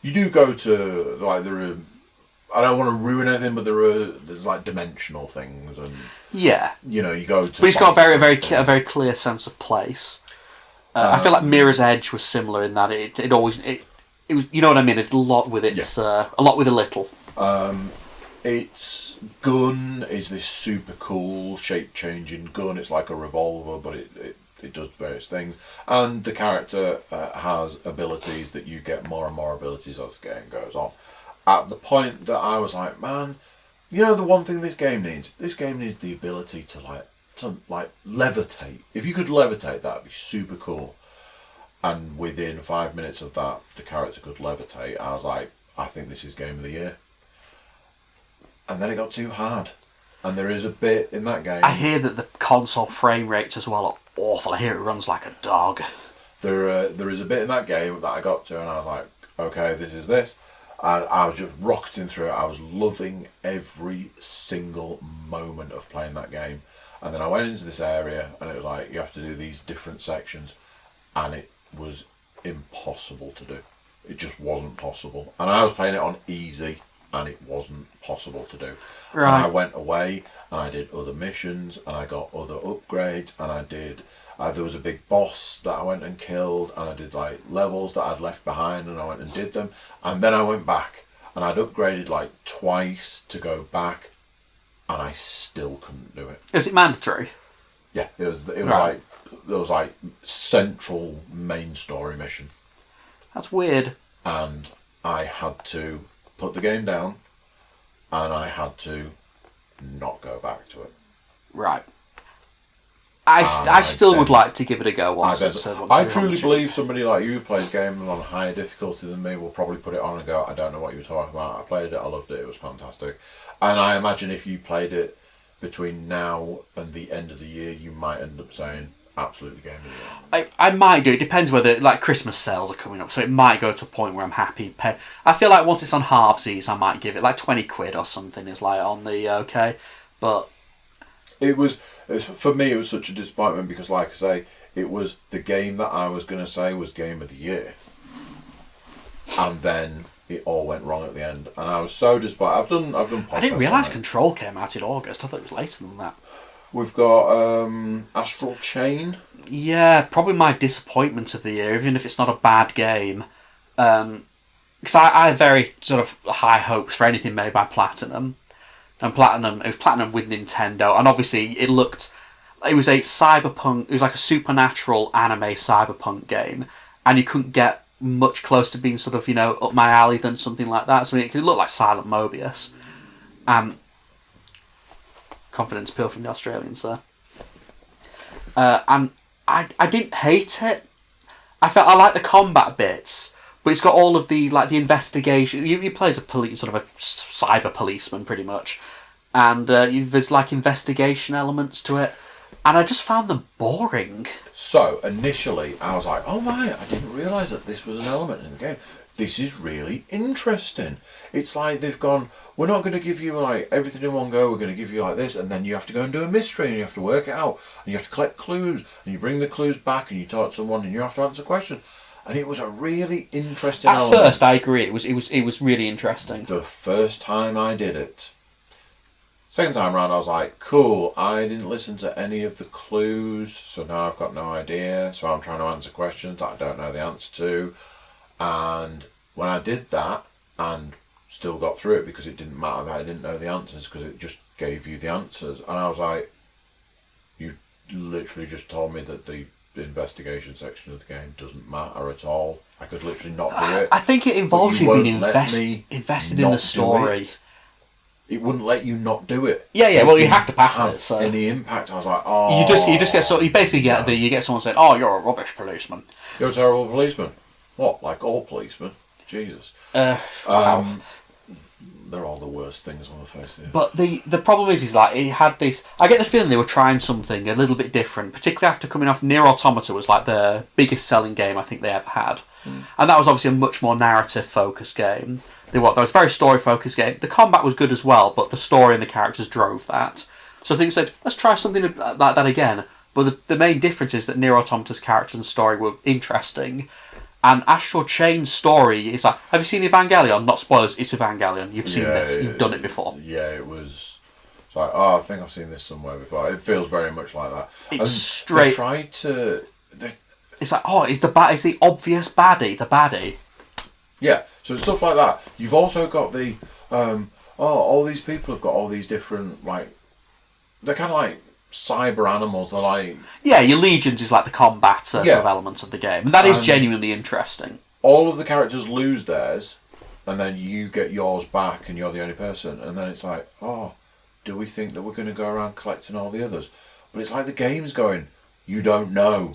You do go to I don't want to ruin anything, but there's like dimensional things, and yeah, you go to. But it's got a very clear sense of place. I feel like Mirror's Edge was similar in that it was, you know what I mean. It did a lot with its a lot with a little. Its gun is this super cool shape changing gun. It's like a revolver, but it does various things, and the character has abilities that you get more and more abilities as the game goes on. At the point that I was like, man, the one thing this game needs the ability to levitate. If you could levitate, that'd be super cool. And within 5 minutes of that, the character could levitate. I was like, I think this is Game of the Year. And then it got too hard. And there is a bit in that game. I hear that the console frame rates as well are awful. I hear it runs like a dog. There is a bit in that game that I got to, and I was like, okay, this is this. And I was just rocketing through it. I was loving every single moment of playing that game. And then I went into this area, and it was like, you have to do these different sections. And it was impossible to do. It just wasn't possible. And I was playing it on easy, and it wasn't possible to do. Right. And I went away, and I did other missions, and I got other upgrades, and I did... there was a big boss that I went and killed, and I did like levels that I'd left behind, and I went and did them. And then I went back, and I'd upgraded like twice to go back, and I still couldn't do it. Is it mandatory? Yeah, it was right. like central main story mission. That's weird. And I had to put the game down, and I had to not go back to it. Right. I still would like to give it a go once. I truly believe somebody like you who plays games on higher difficulty than me will probably put it on and go, I don't know what you were talking about. I played it, I loved it, it was fantastic. And I imagine if you played it between now and the end of the year, you might end up saying, absolutely Game of the Year. I might do. It depends whether, like, Christmas sales are coming up, so it might go to a point where I'm happy. I feel like once it's on halvesies, I might give it like 20 quid or something is like on the okay. But It was, for me, it was such a disappointment because, like I say, it was the game that I was going to say was Game of the Year. And then it all went wrong at the end. And I was so disappointed. I've done podcasts. I didn't realise Control came out in August. I thought it was later than that. We've got Astral Chain. Yeah, probably my disappointment of the year, even if it's not a bad game. Because I have very sort of high hopes for anything made by Platinum. And it was Platinum with Nintendo. And obviously it was a cyberpunk, it was like a supernatural anime cyberpunk game. And you couldn't get much close to being sort of, up my alley than something like that. So it looked like Silent Mobius. Confidence pill from the Australians there. And I didn't hate it. I like the combat bits, but it's got all of the investigation. You play as a sort of a cyber policeman pretty much, and there's like investigation elements to it, and I just found them boring. So initially I was like, oh my, I didn't realise that this was an element in the game. This is really interesting. It's like they've gone, we're not going to give you like everything in one go, we're going to give you like this, and then you have to go and do a mystery and you have to work it out and you have to collect clues and you bring the clues back and you talk to someone and you have to answer questions. And it was a really interesting element. At first I agree, it was really interesting. The first time I did it. Second time round I was like, cool, I didn't listen to any of the clues, so now I've got no idea, so I'm trying to answer questions that I don't know the answer to. And when I did that and still got through it because it didn't matter that I didn't know the answers because it just gave you the answers, and I was like, you literally just told me that the investigation section of the game doesn't matter at all. I could literally not do it. I think it involves you being invested in the story. It wouldn't let you not do it. Yeah. Well, you have to pass it. So any impact, I was like, oh. You just get you basically get someone saying, oh, you're a rubbish policeman. You're a terrible policeman. What? Like all policemen? Jesus. Wow. They're all the worst things on the face of it. But the problem is like it had this. I get the feeling they were trying something a little bit different, particularly after coming off Nier Automata was like the biggest selling game I think they ever had, and that was obviously a much more narrative focused game. That was a very story focused game. The combat was good as well, but the story and the characters drove that. So I think they said, let's try something like that again. But the main difference is that Nier Automata's characters and story were interesting. And Astral Chain's story is like, have you seen Evangelion? Not spoilers, it's Evangelion. You've seen this, you've done it before. Yeah, it was. It's like, oh, I think I've seen this somewhere before. It feels very much like that. It's and straight. They tried to. It's like, oh, is the obvious baddie the baddie? Yeah, so stuff like that. You've also got the, all these people have got all these different, like, they're kind of like cyber animals. They're like, yeah, your legions is like the combat sort of elements of the game, and that is genuinely interesting. All of the characters lose theirs, and then you get yours back, and you're the only person. And then it's like, oh, do we think that we're going to go around collecting all the others? But it's like the game's going, you don't know,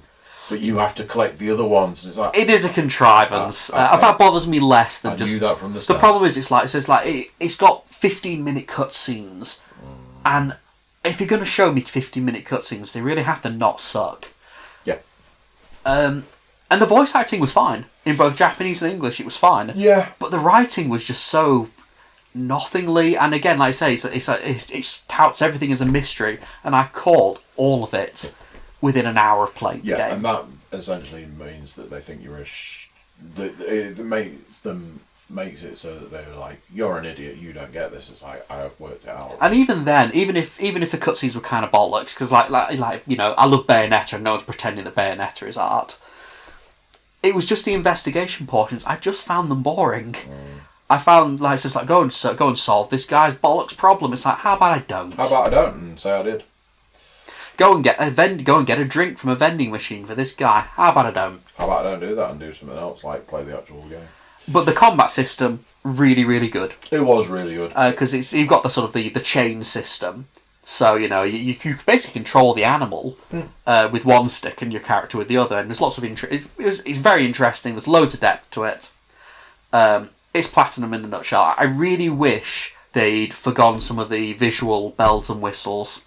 but you have to collect the other ones. And it's like, it is a contrivance. That bothers me less than I just. knew that from the start. The problem is, it's got 15-minute cutscenes, and if you're going to show me 15-minute cutscenes, they really have to not suck. Yeah. And the voice acting was fine. In both Japanese and English, it was fine. Yeah. But the writing was just so nothingly. And again, like I say, it touts everything as a mystery. And I called all of it within an hour of playing the game. Yeah, and that essentially means that they think you're makes it so that they're like, you're an idiot, you don't get this. It's like, I have worked it out. And even then, even if the cutscenes were kind of bollocks, because like I love Bayonetta, and no one's pretending that Bayonetta is art. It was just the investigation portions. I just found them boring. I found it's just like go and solve this guy's bollocks problem. It's like, how about I don't? How about I don't and say I did? Go and get a drink from a vending machine for this guy. How about I don't? How about I don't do that and do something else, like play the actual game? But the combat system, really, really good. It was really good. Because you've got the sort of the chain system. So, you basically control the animal with one stick and your character with the other. And there's lots of it's very interesting. There's loads of depth to it. It's Platinum in a nutshell. I really wish they'd forgone some of the visual bells and whistles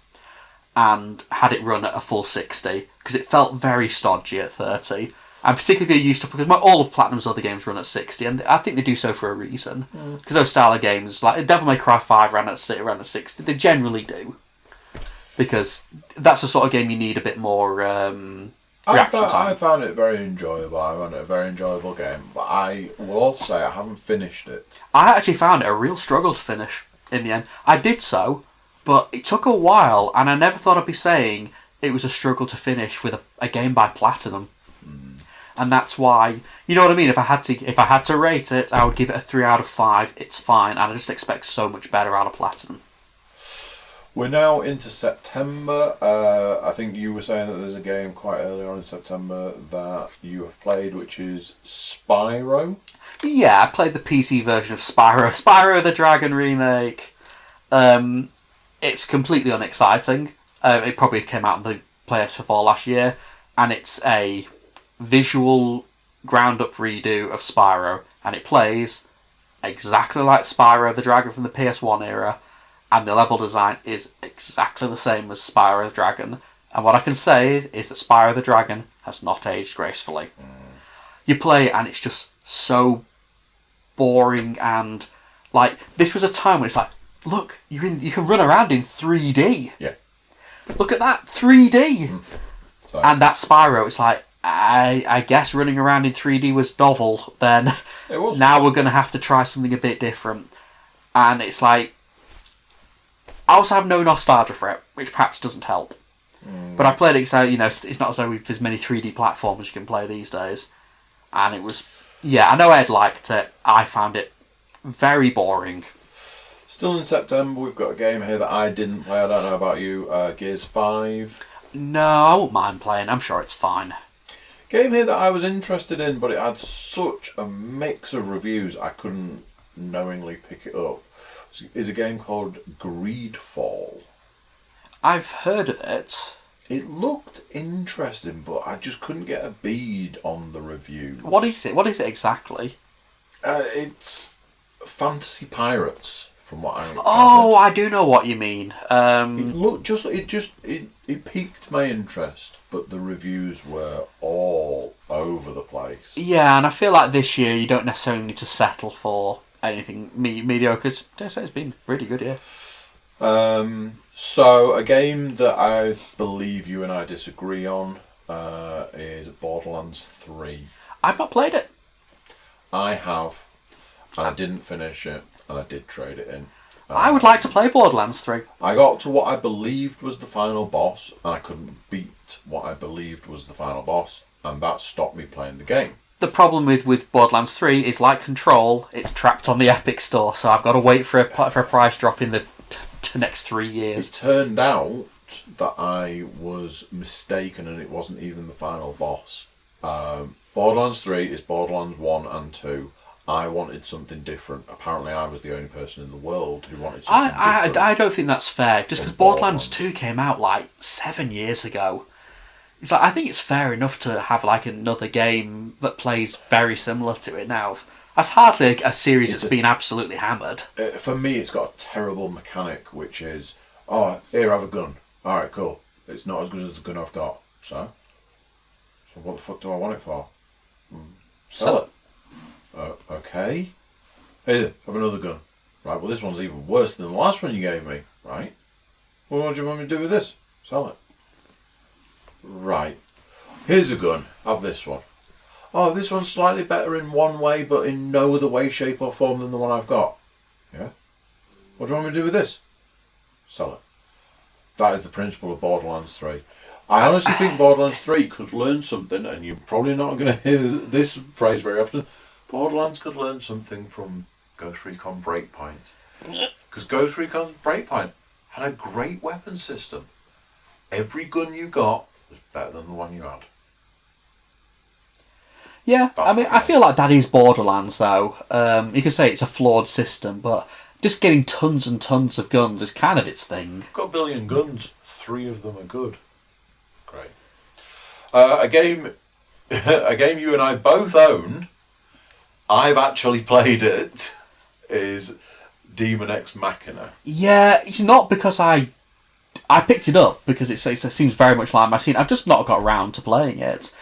and had it run at a full 60. Because it felt very stodgy at 30. And particularly if you're used to, because all of Platinum's other games run at 60, and I think they do so for a reason. Because those style of games, like Devil May Cry 5 ran at 60, they generally do. because that's the sort of game you need a bit more reaction time. I found it very enjoyable. I found it a very enjoyable game, but I will also say I haven't finished it. I actually found it a real struggle to finish in the end. I did so, but it took a while, and I never thought I'd be saying it was a struggle to finish with a game by Platinum. And that's why, you know what I mean? If I had to rate it, I would give it a 3 out of 5. It's fine, and I just expect so much better out of Platinum. We're now into September. I think you were saying that there's a game quite early on in September that you have played, which is Spyro. Yeah, I played the PC version of Spyro. Spyro the Dragon remake. It's completely unexciting. It probably came out on the PS4 last year, and it's a visual ground-up redo of Spyro, and it plays exactly like Spyro the Dragon from the PS1 era, and the level design is exactly the same as Spyro the Dragon. And what I can say is that Spyro the Dragon has not aged gracefully. You play, and it's just so boring, and like this was a time when it's like, look, you can run around in 3D. Yeah. Look at that 3D. And that Spyro, it's like, I guess running around in 3D was novel. Then it was. Now we're going to have to try something a bit different, and it's like I also have no nostalgia for it, which perhaps doesn't help. But I played it, so it's not as though there's many 3D platforms you can play these days, and it was. Yeah, I know Ed liked it. I found it very boring. Still in September, we've got a game here that I didn't play. I don't know about you. Gears 5. No, I won't mind playing. I'm sure it's fine. Game here that I was interested in, but it had such a mix of reviews I couldn't knowingly pick it up. Is a game called Greedfall. I've heard of it. It looked interesting, but I just couldn't get a bead on the reviews. What is it? What is it exactly? It's fantasy pirates, from what I gathered. Oh, I do know what you mean. It piqued my interest, but the reviews were all over the place. Yeah, and I feel like this year you don't necessarily need to settle for anything mediocre. Dare say it's been really good, yeah. So a game that I believe you and I disagree on is Borderlands 3. I've not played it. I have, and I didn't finish it, and I did trade it in. I would like to play Borderlands 3. I got to what I believed was the final boss, and I couldn't beat what I believed was the final boss, and that stopped me playing the game. The problem with Borderlands 3 is, like Control, it's trapped on the Epic Store, so I've got to wait for a price drop in the next 3 years. It turned out that I was mistaken, and it wasn't even the final boss. Borderlands 3 is Borderlands 1 and 2. I wanted something different. Apparently, I was the only person in the world who wanted something different. I don't think that's fair, just because Borderlands 2 came out like 7 years ago. It's like, I think it's fair enough to have like another game that plays very similar to it now. That's hardly a series that's been absolutely hammered. For me, it's got a terrible mechanic, which is, oh, here, have a gun. All right, cool. It's not as good as the gun I've got. So what the fuck do I want it for? Sell it. Okay. Here, have another gun. Right, well, this one's even worse than the last one you gave me. Right. Well, what do you want me to do with this? Sell it. Right. Here's a gun. Have this one. Oh, this one's slightly better in one way, but in no other way, shape or form than the one I've got. Yeah? What do you want me to do with this? Sell it. That is the principle of Borderlands 3. I honestly think Borderlands 3 could learn something, and you're probably not going to hear this phrase very often. Borderlands could learn something from Ghost Recon Breakpoint. Because Ghost Recon Breakpoint had a great weapon system. Every gun you got was better than the one you had. Yeah, I mean, I feel like that is Borderlands, though. You can say it's a flawed system, but just getting tons and tons of guns is kind of its thing. Got a billion guns. 3 of them are good. Great. A game you and I both own. I've actually played it. Is Demon X Machina. Yeah, it's not because I picked it up because it seems very much like my scene. I've just not got around to playing it.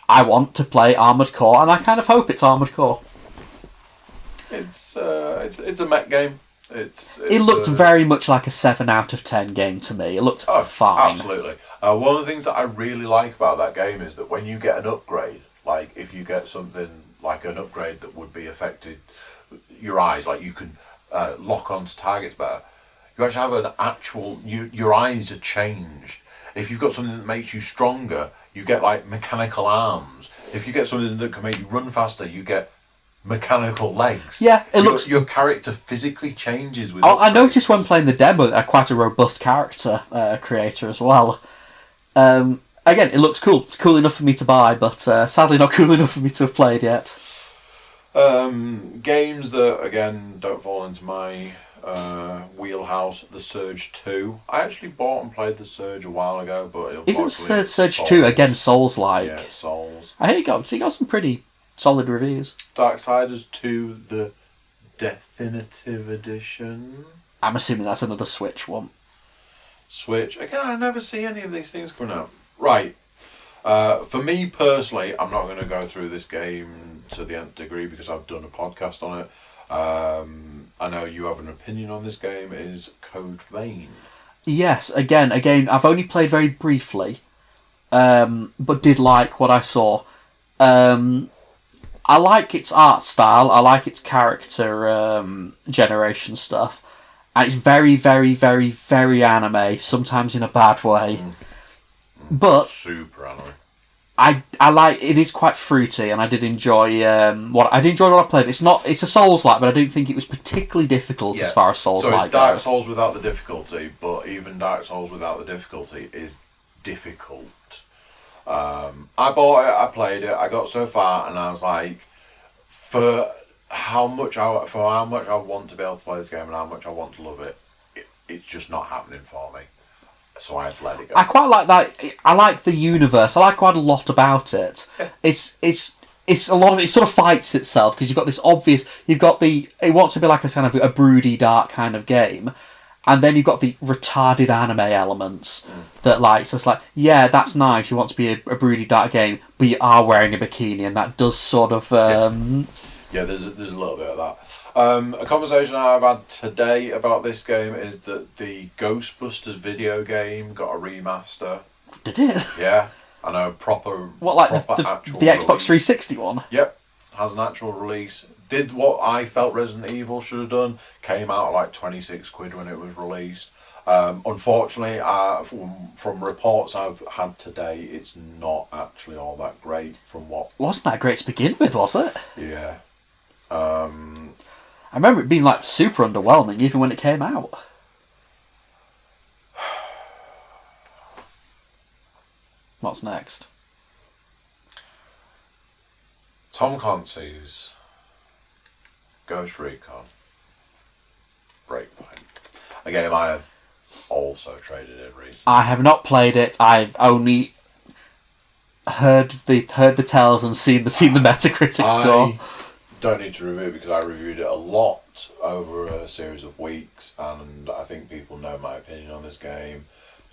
I want to play Armored Core, and I kind of hope it's Armored Core. It's a mech game. It looked very much like a 7 out of 10 game to me. It looked fine. Absolutely. One of the things that I really like about that game is that when you get an upgrade, like if you get something like an upgrade that would be affected your eyes, like you can lock onto targets better, you actually have an actual... your eyes are changed. If you've got something that makes you stronger, you get like mechanical arms. If you get something that can make you run faster, you get mechanical legs. Yeah, it looks... Your character physically changes with I noticed when playing the demo that quite a robust character creator as well. Again, it looks cool. It's cool enough for me to buy, but sadly not cool enough for me to have played yet. Games that, again, don't fall into my wheelhouse. The Surge 2. I actually bought and played The Surge a while ago, but... Isn't Surge 2, again, Souls-like? Yeah, Souls. I hear you got some pretty solid reviews. Darksiders 2, the Definitive Edition. I'm assuming that's another Switch one. Switch. Again, I never see any of these things coming out. Right. For me personally, I'm not going to go through this game to the nth degree because I've done a podcast on it. I know you have an opinion on this game. Is Code Vein? Yes, again, I've only played very briefly, but did like what I saw. I like its art style, I like its character generation stuff, and it's very, very, very, very anime, sometimes in a bad way. But super anime. I like it. Is quite fruity, and I did enjoy what I played. It's a Souls-like, but I don't think it was particularly difficult as far as Souls-like. So it's Dark Souls without the difficulty, but even Dark Souls without the difficulty is difficult. I bought it, I played it, I got so far, and I was like, for how much I want to be able to play this game and how much I want to love it, it's just not happening for me. So I had to let it go. I quite like that. I like the universe. I like quite a lot about it. Yeah. It's a lot of it sort of fights itself because you've got this obvious. It wants to be like a kind of a broody, dark kind of game, and then you've got the retarded anime elements that like. So it's like, yeah, that's nice. You want to be a broody, dark game, but you are wearing a bikini, and that does sort of. Yeah, there's a little bit of that. A conversation I've had today about this game is that the Ghostbusters video game got a remaster. Did it? Yeah, and a proper actual the Xbox 360 one? Yep, has an actual release. Did what I felt Resident Evil should have done. Came out at like 26 quid when it was released. Unfortunately, from reports I've had today, it's not actually all that great from what... Wasn't that great to begin with, was it? Yeah. I remember it being like super underwhelming even when it came out. What's next? Tom Clancy's Ghost Recon Breakpoint. A game I have also traded in recently. I have not played it. I've only heard the tales and seen the Metacritic score. Don't need to review it because I reviewed it a lot over a series of weeks, and I think people know my opinion on this game.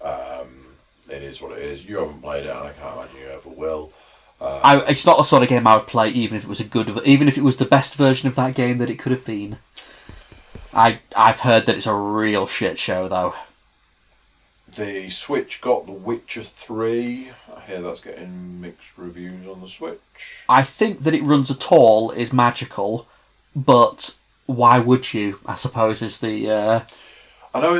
It is what it is. You haven't played it, and I can't imagine you ever will. It's not the sort of game I would play, even if it was the best version of that game that it could have been. I've heard that it's a real shit show, though. The Switch got The Witcher 3. I hear that's getting mixed reviews on the Switch. I think that it runs at all is magical, but why would you? I suppose is the. I know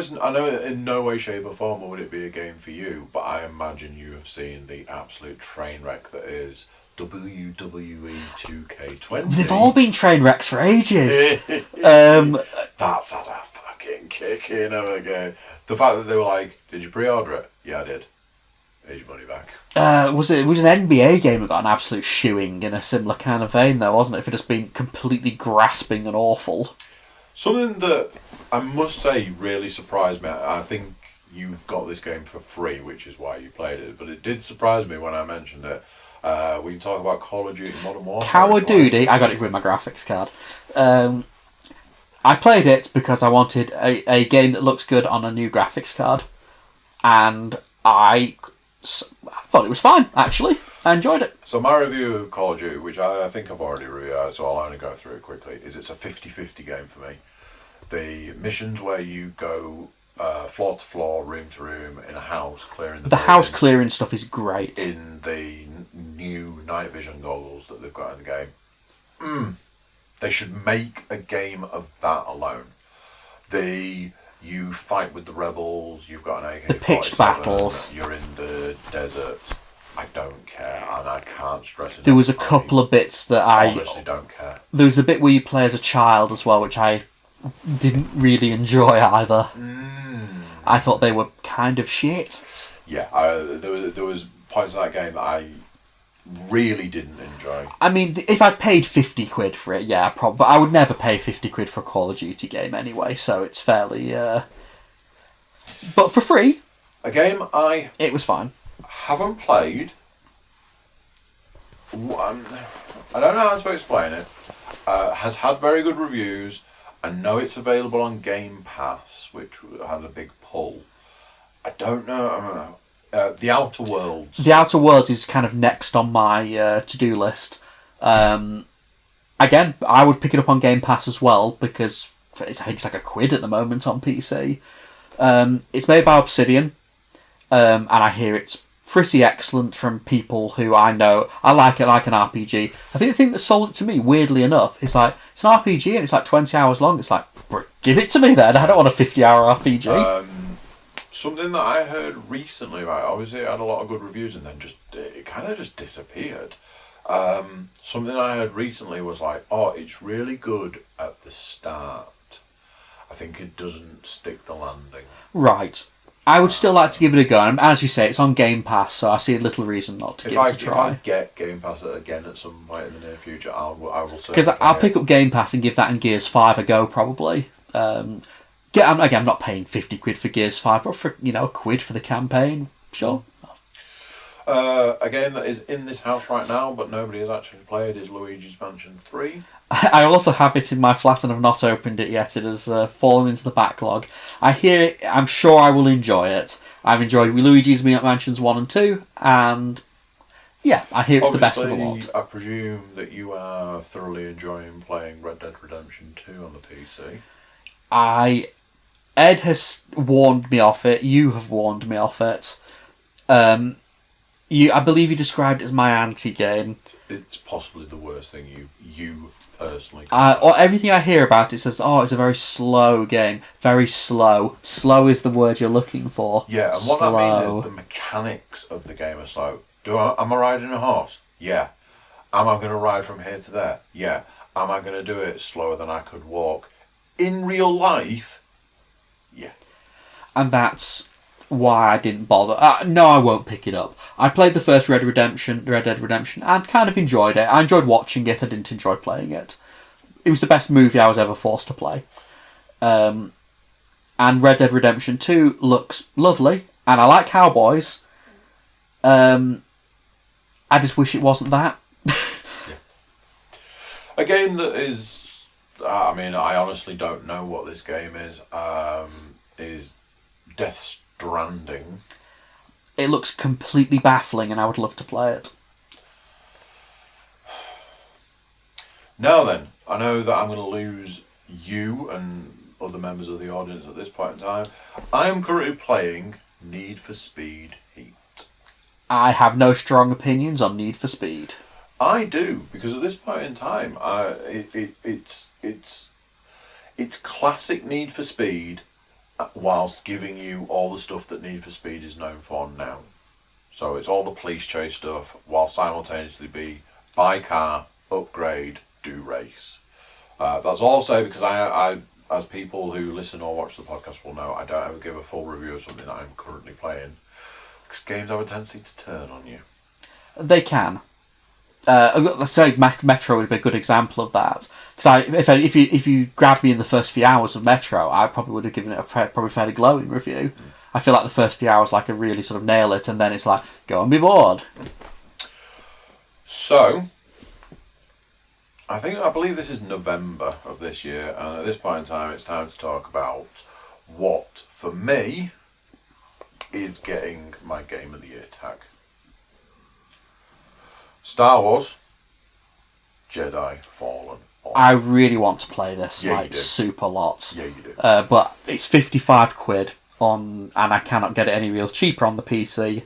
in no way, shape, or form would it be a game for you, but I imagine you have seen the absolute train wreck that is WWE 2K20. They've all been train wrecks for ages. That's had a fucking kick in of a game. The fact that they were like, "Did you pre-order it?" "Yeah, I did." "Here's your money back." Was an NBA game that got an absolute shoeing in a similar kind of vein, though, wasn't it? For just being completely grasping and awful. Something that I must say really surprised me. I think you got this game for free, which is why you played it. But it did surprise me when I mentioned it. We can talk about Call of Duty Modern Warfare. Call of Duty. I got it with my graphics card. I played it because I wanted a game that looks good on a new graphics card, and I thought it was fine, actually. I enjoyed it. So my review of Call of Duty, which I think I've already reviewed, so I'll only go through it quickly, is it's a 50-50 game for me. the missions where you go floor to floor, room to room in a house, clearing the house clearing stuff is great. In the new night vision goggles that they've got in the game. They should make a game of that alone. You fight with the rebels, you've got an AK-47, the pitched battles. You're in the desert. I don't care, and I can't stress it. There was a couple of bits that I honestly don't care. There was a bit where you play as a child as well, which I didn't really enjoy either. I thought they were kind of shit. Yeah, there was points of that game that I really didn't enjoy. I mean, if I'd paid 50 quid for it, yeah, probably. But I would never pay 50 quid for a Call of Duty game anyway, so it's fairly... But for free... A game it was fine. Haven't played... I don't know how to explain it. Has had very good reviews. I know it's available on Game Pass, which had a big pull. I don't know... The Outer Worlds. The Outer Worlds is kind of next on my to-do list. Again, I would pick it up on Game Pass as well, because I think it's like £1 at the moment on PC. It's made by Obsidian, and I hear it's pretty excellent from people who I know. I like it like an RPG. I think the thing that sold it to me, weirdly enough, is like, it's an RPG and it's like 20 hours long. It's like, give it to me then. I don't want a 50-hour RPG. Something that I heard recently about, obviously it had a lot of good reviews and then it kind of just disappeared. Something I heard recently was like, it's really good at the start. I think it doesn't stick the landing. Right. I would still like to give it a go. And as you say, it's on Game Pass, so I see little reason not to give it a try. If I get Game Pass again at some point in the near future, I will certainly. Because I'll pick up Game Pass and give that and Gears 5 a go, probably. I'm not paying 50 quid for Gears 5, but for £1 for the campaign, sure. A game that is in this house right now, but nobody has actually played, is Luigi's Mansion 3. I also have it in my flat and I've not opened it yet. It has fallen into the backlog. I hear it. I'm sure I will enjoy it. I've enjoyed Luigi's Mansions 1 and 2, and yeah, I hear it's the best of the lot. I presume that you are thoroughly enjoying playing Red Dead Redemption 2 on the PC. Ed has warned me off it. You have warned me off it. I believe you described it as my anti-game. It's possibly the worst thing you personally. Or everything I hear about it says, it's a very slow game. Very slow. Slow is the word you're looking for. Yeah, and what that means is the mechanics of the game are slow. Am I riding a horse? Yeah. Am I going to ride from here to there? Yeah. Am I going to do it slower than I could walk? In real life? Yeah. And that's why I didn't bother. No, I won't pick it up. I played the first Red Dead Redemption, and kind of enjoyed it. I enjoyed watching it. I didn't enjoy playing it. It was the best movie I was ever forced to play. And Red Dead Redemption 2 looks lovely, and I like cowboys. I just wish it wasn't that. Yeah. A game that is... I honestly don't know what this game is Death Stranding. It looks completely baffling, and I would love to play it. Now then, I know that I'm going to lose you and other members of the audience at this point in time. I am currently playing Need for Speed Heat. I have no strong opinions on Need for Speed. I do, because at this point in time, it's classic Need for Speed, whilst giving you all the stuff that Need for Speed is known for now. So it's all the police chase stuff, while simultaneously be buy car, upgrade, do race. That's all I'll say, because I, as people who listen or watch the podcast will know, I don't ever give a full review of something that I'm currently playing, because games have a tendency to turn on you. They can. Let's say Metro would be a good example of that. Because if you grabbed me in the first few hours of Metro, I probably would have given it a probably fairly glowing review. I feel like the first few hours, I really sort of nail it, and then it's like, go and be bored. So, I believe this is November of this year, and at this point in time, it's time to talk about what, for me, is getting my Game of the Year tag. Star Wars Jedi Fallen I really want to play this, Yeah, you do. super lots. Yeah, you do. But it's £55 and I cannot get it any real cheaper on the PC,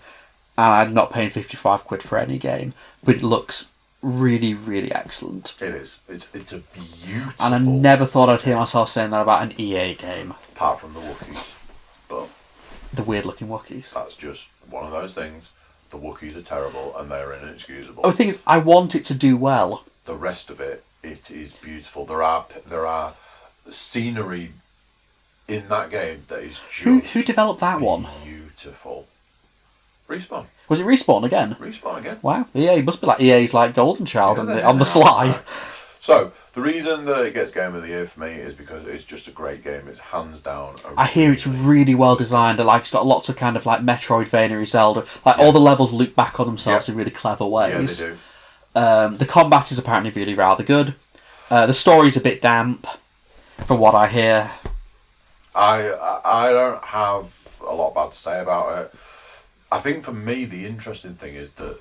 and I'm not paying £55 for any game. But it looks really, really excellent. It is. It's a beautiful... And I never thought I'd hear myself saying that about an EA game. Apart from the Wookiees. But... the weird-looking Wookiees. That's just one of those things. The Wookiees are terrible and they're inexcusable. Oh, the thing is, I want it to do well. The rest of it is beautiful. There are scenery in that game that is just... Who developed that one? Beautiful. Respawn. Was it Respawn again? Respawn again. Wow. EA must be like EA's Golden Child on the sly. So, the reason that it gets Game of the Year for me is because it's just a great game. It's hands down I hear it's really well designed. It's got lots of kind of Metroidvania, Zelda. All the levels loop back on themselves in really clever ways. Yeah, they do. The combat is apparently really rather good. The story's a bit damp, from what I hear. I don't have a lot bad to say about it. I think for me the interesting thing is the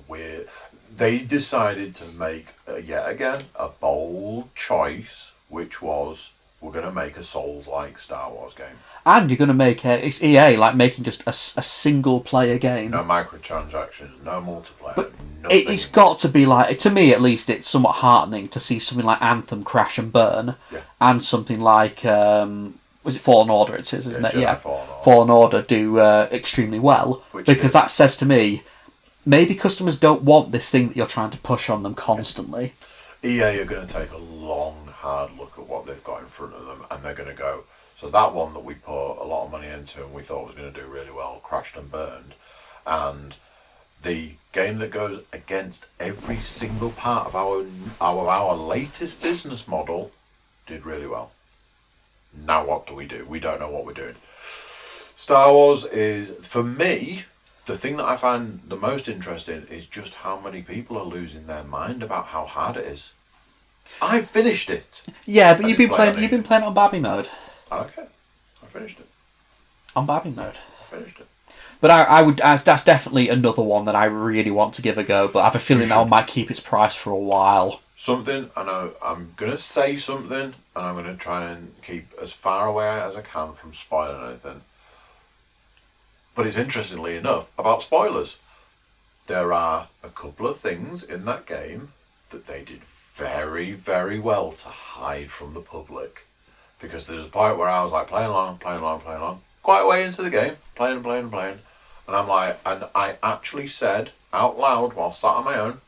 weird... They decided to make, yet again, a bold choice, which was, we're going to make a Souls-like Star Wars game. And you're going to make it's EA, making just a single-player game. No microtransactions, no multiplayer, but nothing. It's got to be to me at least, it's somewhat heartening to see something like Anthem crash and burn, and something like, was it Fallen Order it is, isn't it? Jedi Yeah, Fallen Order do extremely well, because that says to me, maybe customers don't want this thing that you're trying to push on them constantly. EA are going to take a long, hard look at what they've got in front of them, and they're going to go, so that one that we put a lot of money into and we thought was going to do really well crashed and burned, and the game that goes against every single part of our latest business model did really well. Now what do? We don't know what we're doing. Star Wars is, for me... The thing that I find the most interesting is just how many people are losing their mind about how hard it is. I finished it. Yeah, but you've been playing it on Babby mode. Okay, I finished it. On Babby mode. I finished it. But I would. That's definitely another one that I really want to give a go. But I have a feeling that one might keep its price for a while. Something I know. I'm gonna say something, and I'm gonna try and keep as far away as I can from spoiling anything. But it's interestingly enough about spoilers. There are a couple of things in that game that they did very, very well to hide from the public. Because there's a point where I was playing along, quite a way into the game, playing. And I'm and I actually said out loud while sat on my own,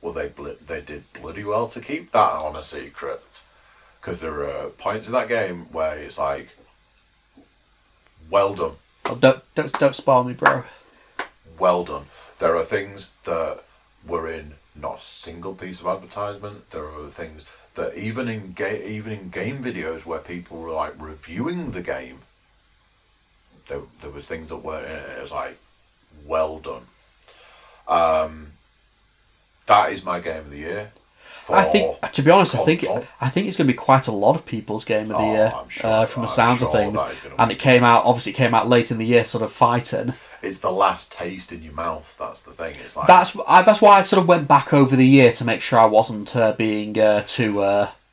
well, they did bloody well to keep that on a secret. Because there are points in that game where it's well done. Oh, don't spoil me, bro. Well done. There are things that were in not a single piece of advertisement. There are things that even in game videos where people were reviewing the game, there was things that weren't in it. It was well done. That is my game of the year. I think, to be honest, I think it's going to be quite a lot of people's game of the year, from the sounds of things. And it came out late in the year, sort of fighting. It's the last taste in your mouth. That's the thing. It's that's why I sort of went back over the year to make sure I wasn't being too.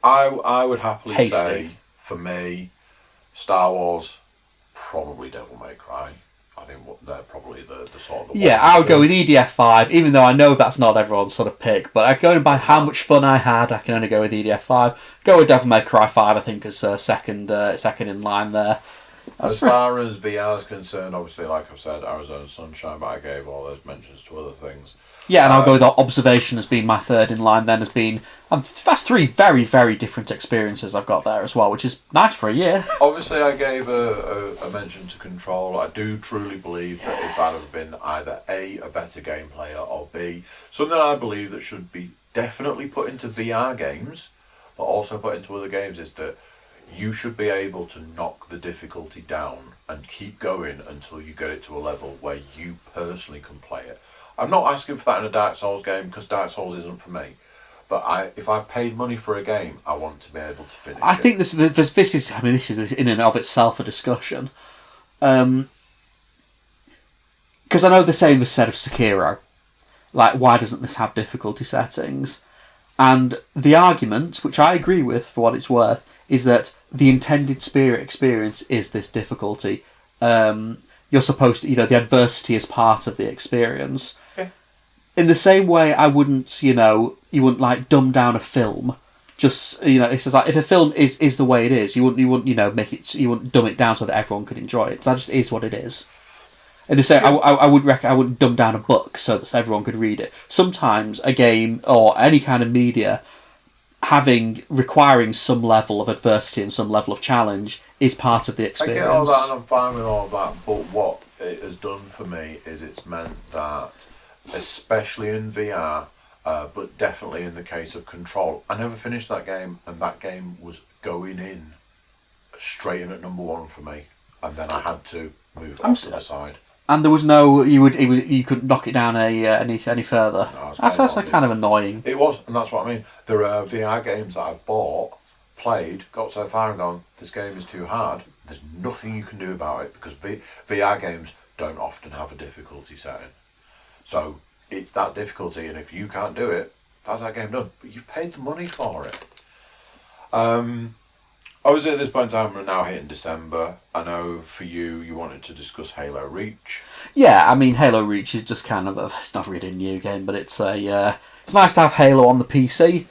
I would happily tasty. say, for me, Star Wars, probably Devil May Cry. I think they're probably the sort of... I would go with EDF 5, even though I know that's not everyone's sort of pick. But going by how much fun I had, I can only go with EDF 5. Go with Devil May Cry 5, I think, as second in line there. As far as VR is concerned, obviously, like I've said, Arizona Sunshine, but I gave all those mentions to other things. Yeah, and I'll go with Observation as being my third in line then, as being... that's three very, very different experiences I've got there as well, which is nice for a year. Obviously, I gave a mention to Control. I do truly believe that if I'd have been either A, a better game player, or B, something I believe that should be definitely put into VR games, but also put into other games, is that you should be able to knock the difficulty down and keep going until you get it to a level where you personally can play it. I'm not asking for that in a Dark Souls game, because Dark Souls isn't for me. But if I've paid money for a game, I want to be able to finish it. I think this is in and of itself a discussion. Because I know the same was said of Sekiro. Why doesn't this have difficulty settings? And the argument, which I agree with for what it's worth, is that the intended experience is this difficulty. You're supposed to, the adversity is part of the experience. Yeah. In the same way, I wouldn't, you wouldn't like dumb down a film. Just, it's just like if a film is the way it is, you wouldn't, make it, you wouldn't dumb it down so that everyone could enjoy it. That just is what it is. And to say, yeah. I wouldn't dumb down a book so that everyone could read it. Sometimes a game or any kind of media requiring some level of adversity and some level of challenge is part of the experience. I get all that and I'm fine with all that, but what it has done for me is it's meant that, especially in VR, but definitely in the case of Control, I never finished that game, and that game was going in straight in at number 1 for me, and then I had to move off to the side. And there was no, you couldn't knock it down any further. No, that's kind of annoying. It was, and that's what I mean. There are VR games that I've bought, played, got so far and gone, this game is too hard. There's nothing you can do about it, because VR games don't often have a difficulty setting. So it's that difficulty, and if you can't do it, that's that game done. But you've paid the money for it. Obviously, at this point in time, we're now hitting December. I know for you wanted to discuss Halo Reach. Yeah, I mean, Halo Reach is just kind of it's not really a new game, but it's it's nice to have Halo on the PC.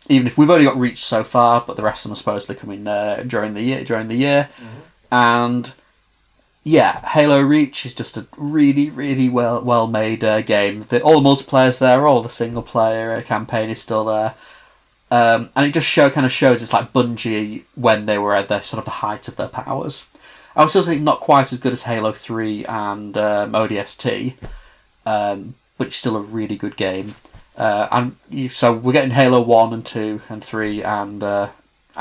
Even if we've only got Reach so far, but the rest of them are supposedly coming during the year. Mm-hmm. And yeah, Halo Reach is just a really, really well made game. All the multiplayer's there, all the single player campaign is still there. And it just shows it's like Bungie when they were at the sort of the height of their powers. I would still say not quite as good as Halo 3 and ODST, but it's still a really good game. So we're getting Halo 1 and 2 and 3 and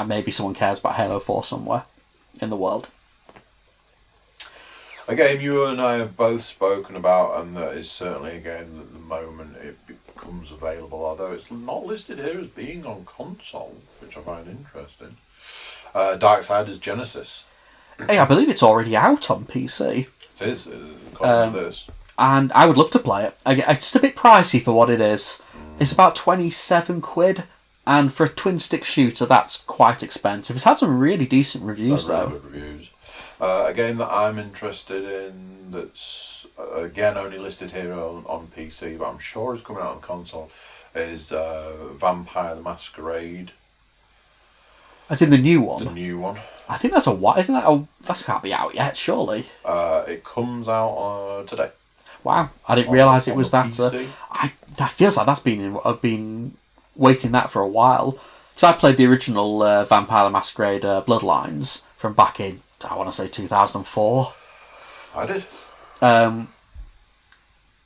maybe someone cares about Halo 4 somewhere in the world. A game you and I have both spoken about, and that is certainly a game that at the moment it becomes available, although it's not listed here as being on console, which I find interesting. Darksiders Genesis. Hey, I believe it's already out on PC. It is, according to this. And I would love to play it. It's just a bit pricey for what it is. It's about £27, and for a twin-stick shooter, that's quite expensive. It's had some really decent reviews, though. Really good reviews. A game that I'm interested in that's, again, only listed here on PC, but I'm sure is coming out on console, is Vampire the Masquerade. As in the new one? The new one. I think that's that can't be out yet, surely. It comes out today. Wow, I didn't realise it was that. That feels like I've been waiting that for a while. Because I played the original Vampire the Masquerade Bloodlines from back in, I want to say 2004. I did.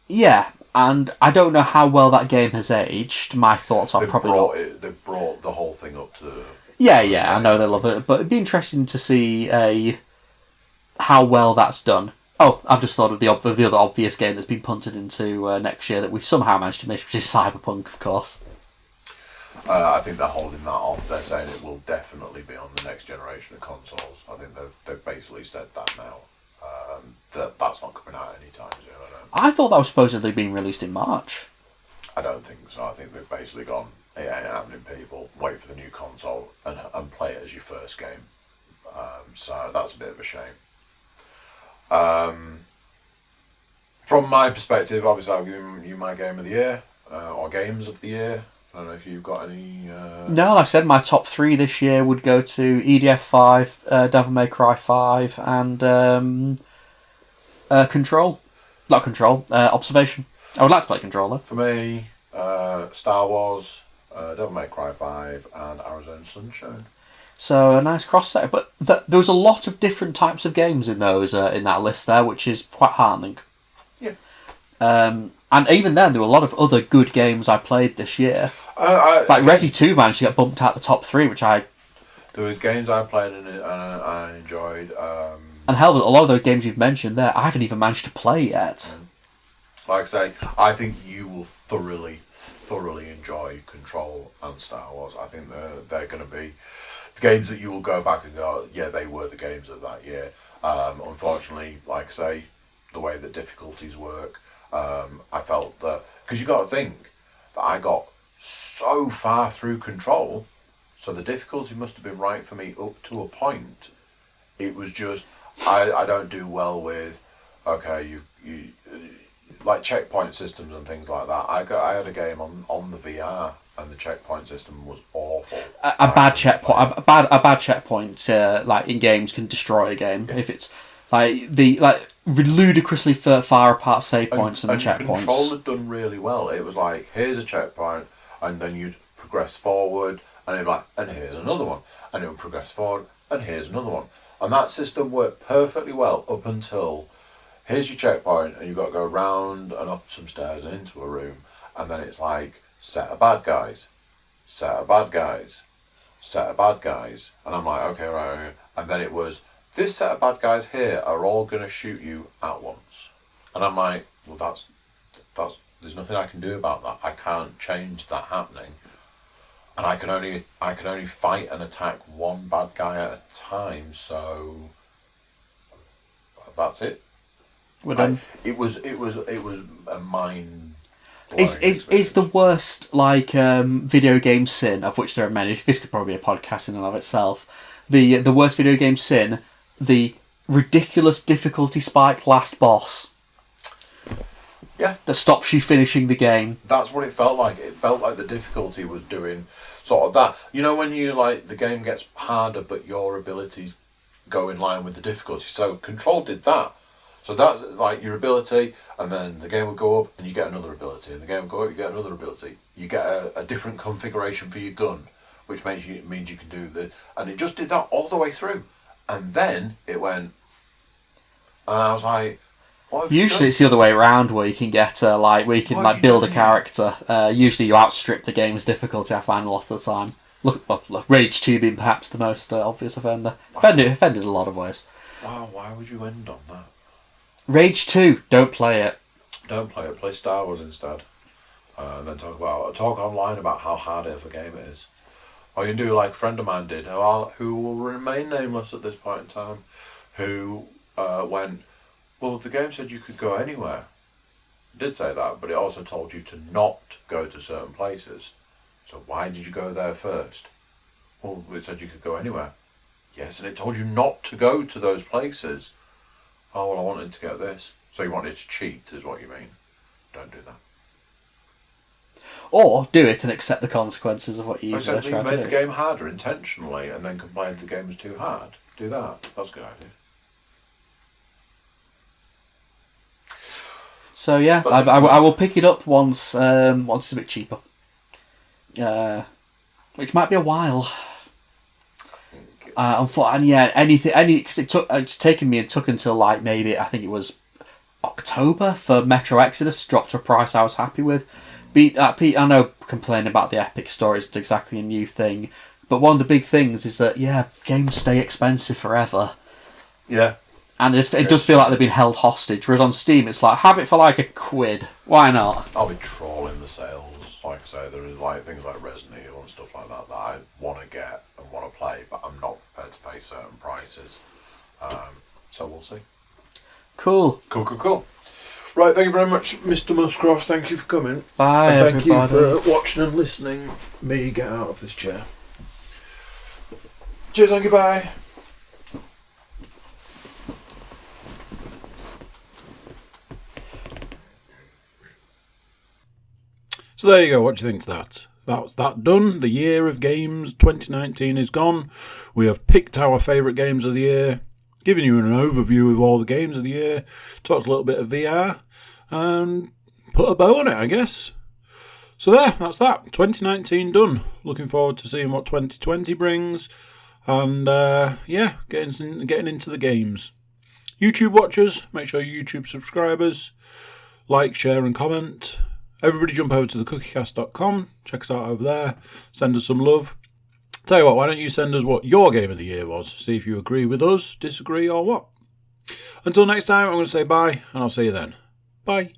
Yeah, and I don't know how well that game has aged. My thoughts are probably not. They brought the whole thing up to... Yeah, I know they love it, but it'd be interesting to see how well that's done. Oh, I've just thought of the other obvious game that's been punted into next year that we somehow managed to miss, which is Cyberpunk, of course. I think they're holding that off. They're saying it will definitely be on the next generation of consoles. I think they've basically said that now. That's not coming out anytime soon. I thought that was supposedly being released in March. I don't think so. I think they've basically gone, it ain't happening, people. Wait for the new console and play it as your first game. So that's a bit of a shame. From my perspective, obviously I've given you my game of the year, or games of the year. I don't know if you've got any... No, like I said, my top 3 this year would go to EDF 5, Devil May Cry 5, and Control. Not Control, Observation. I would like to play Control, though. For me, Star Wars, Devil May Cry 5, and Arizona Sunshine. So a nice cross set, but there was a lot of different types of games in those in that list there, which is quite heartening. Yeah. And even then, there were a lot of other good games I played this year. Like Resi 2 managed to get bumped out the top 3, which I... There was games I played in it and I enjoyed. And hell, a lot of those games you've mentioned there, I haven't even managed to play yet. Like I say, I think you will thoroughly enjoy Control and Star Wars. I think they're going to be the games that you will go back and go, yeah, they were the games of that year. Unfortunately, like I say, the way that difficulties work, I felt that... Because you got to think that I got so far through Control, so the difficulty must have been right for me up to a point. It was just, I don't do well with, okay, you like checkpoint systems and things like that. I had a game on the VR and the checkpoint system was awful. A bad checkpoint, like in games, can destroy a game if it's like ludicrously far apart save points and the checkpoints. Control had done really well. It was like, here's a checkpoint, and then you'd progress forward, and it'd be like, and here's another one, and it would progress forward, and here's another one, and that system worked perfectly well up until, here's your checkpoint, and you've got to go round and up some stairs and into a room, and then it's like, set of bad guys, set of bad guys, set of bad guys, and I'm like, okay, right, and then it was, this set of bad guys here are all going to shoot you at once, and I'm like, well, that's there's nothing I can do about that. I can't change that happening, and I can only fight and attack one bad guy at a time, so that's it. It was a mind. Is the worst video game sin, of which there are many? This could probably be a podcast in and of itself. The worst video game sin, the ridiculous difficulty spike last boss. Yeah, that stops you finishing the game. That's what it felt like. It felt like the difficulty was doing sort of that. You know, when you the game gets harder, but your abilities go in line with the difficulty. So Control did that. So that's like your ability, and then the game would go up, and you get another ability, and the game would go up, you get another ability. You get a different configuration for your gun, which means you can do the, and it just did that all the way through, and then it went, and I was like, what have usually it's the other way around, where you can get where you can build a character. Usually you outstrip the game's difficulty, I find, a lot of the time. Look, Rage 2 being perhaps the most obvious offender. Wow. Offended in a lot of ways. Wow, why would you end on that? Rage 2, don't play it. Don't play it. Play Star Wars instead. And then talk online about how hard of a game it is. Or you can do like a friend of mine did, who will remain nameless at this point in time, who went, well, the game said you could go anywhere. It did say that, but it also told you to not go to certain places. So why did you go there first? Well, it said you could go anywhere. Yes, and it told you not to go to those places. Oh, well, I wanted to get this. So you wanted to cheat, is what you mean. Don't do that. Or do it and accept the consequences of what you tried to do. You made the game harder intentionally and then complained the game was too hard. Do that. That's a good idea. So yeah, I will pick it up once it's a bit cheaper. Which might be a while. Because it's taken me. It took until maybe I think it was October for Metro Exodus dropped to a price I was happy with. Pete, I know complaining about the Epic Store isn't exactly a new thing, but one of the big things is that games stay expensive forever. Yeah. And it does feel like they've been held hostage. Whereas on Steam, it's like, have it for £1. Why not? I'll be trawling the sales. Like I say, there is things like Resident Evil and stuff like that I want to get and want to play, but I'm not prepared to pay certain prices. So we'll see. Cool. Right, thank you very much, Mr. Muscroft. Thank you for coming. Bye, and thank everybody. you for watching and listening. Me get out of this chair. Cheers, thank you, bye. So there you go, what do you think to that? That's that done. The year of games 2019 is gone. We have picked our favourite games of the year, given you an overview of all the games of the year, talked a little bit of VR, and put a bow on it, I guess. So that's that. 2019 done. Looking forward to seeing what 2020 brings, and getting into the games. YouTube watchers, make sure you're YouTube subscribers, like, share and comment. Everybody jump over to the Cookiecast.com, check us out over there, send us some love. Tell you what, why don't you send us what your game of the year was, see if you agree with us, disagree or what. Until next time, I'm going to say bye, and I'll see you then. Bye.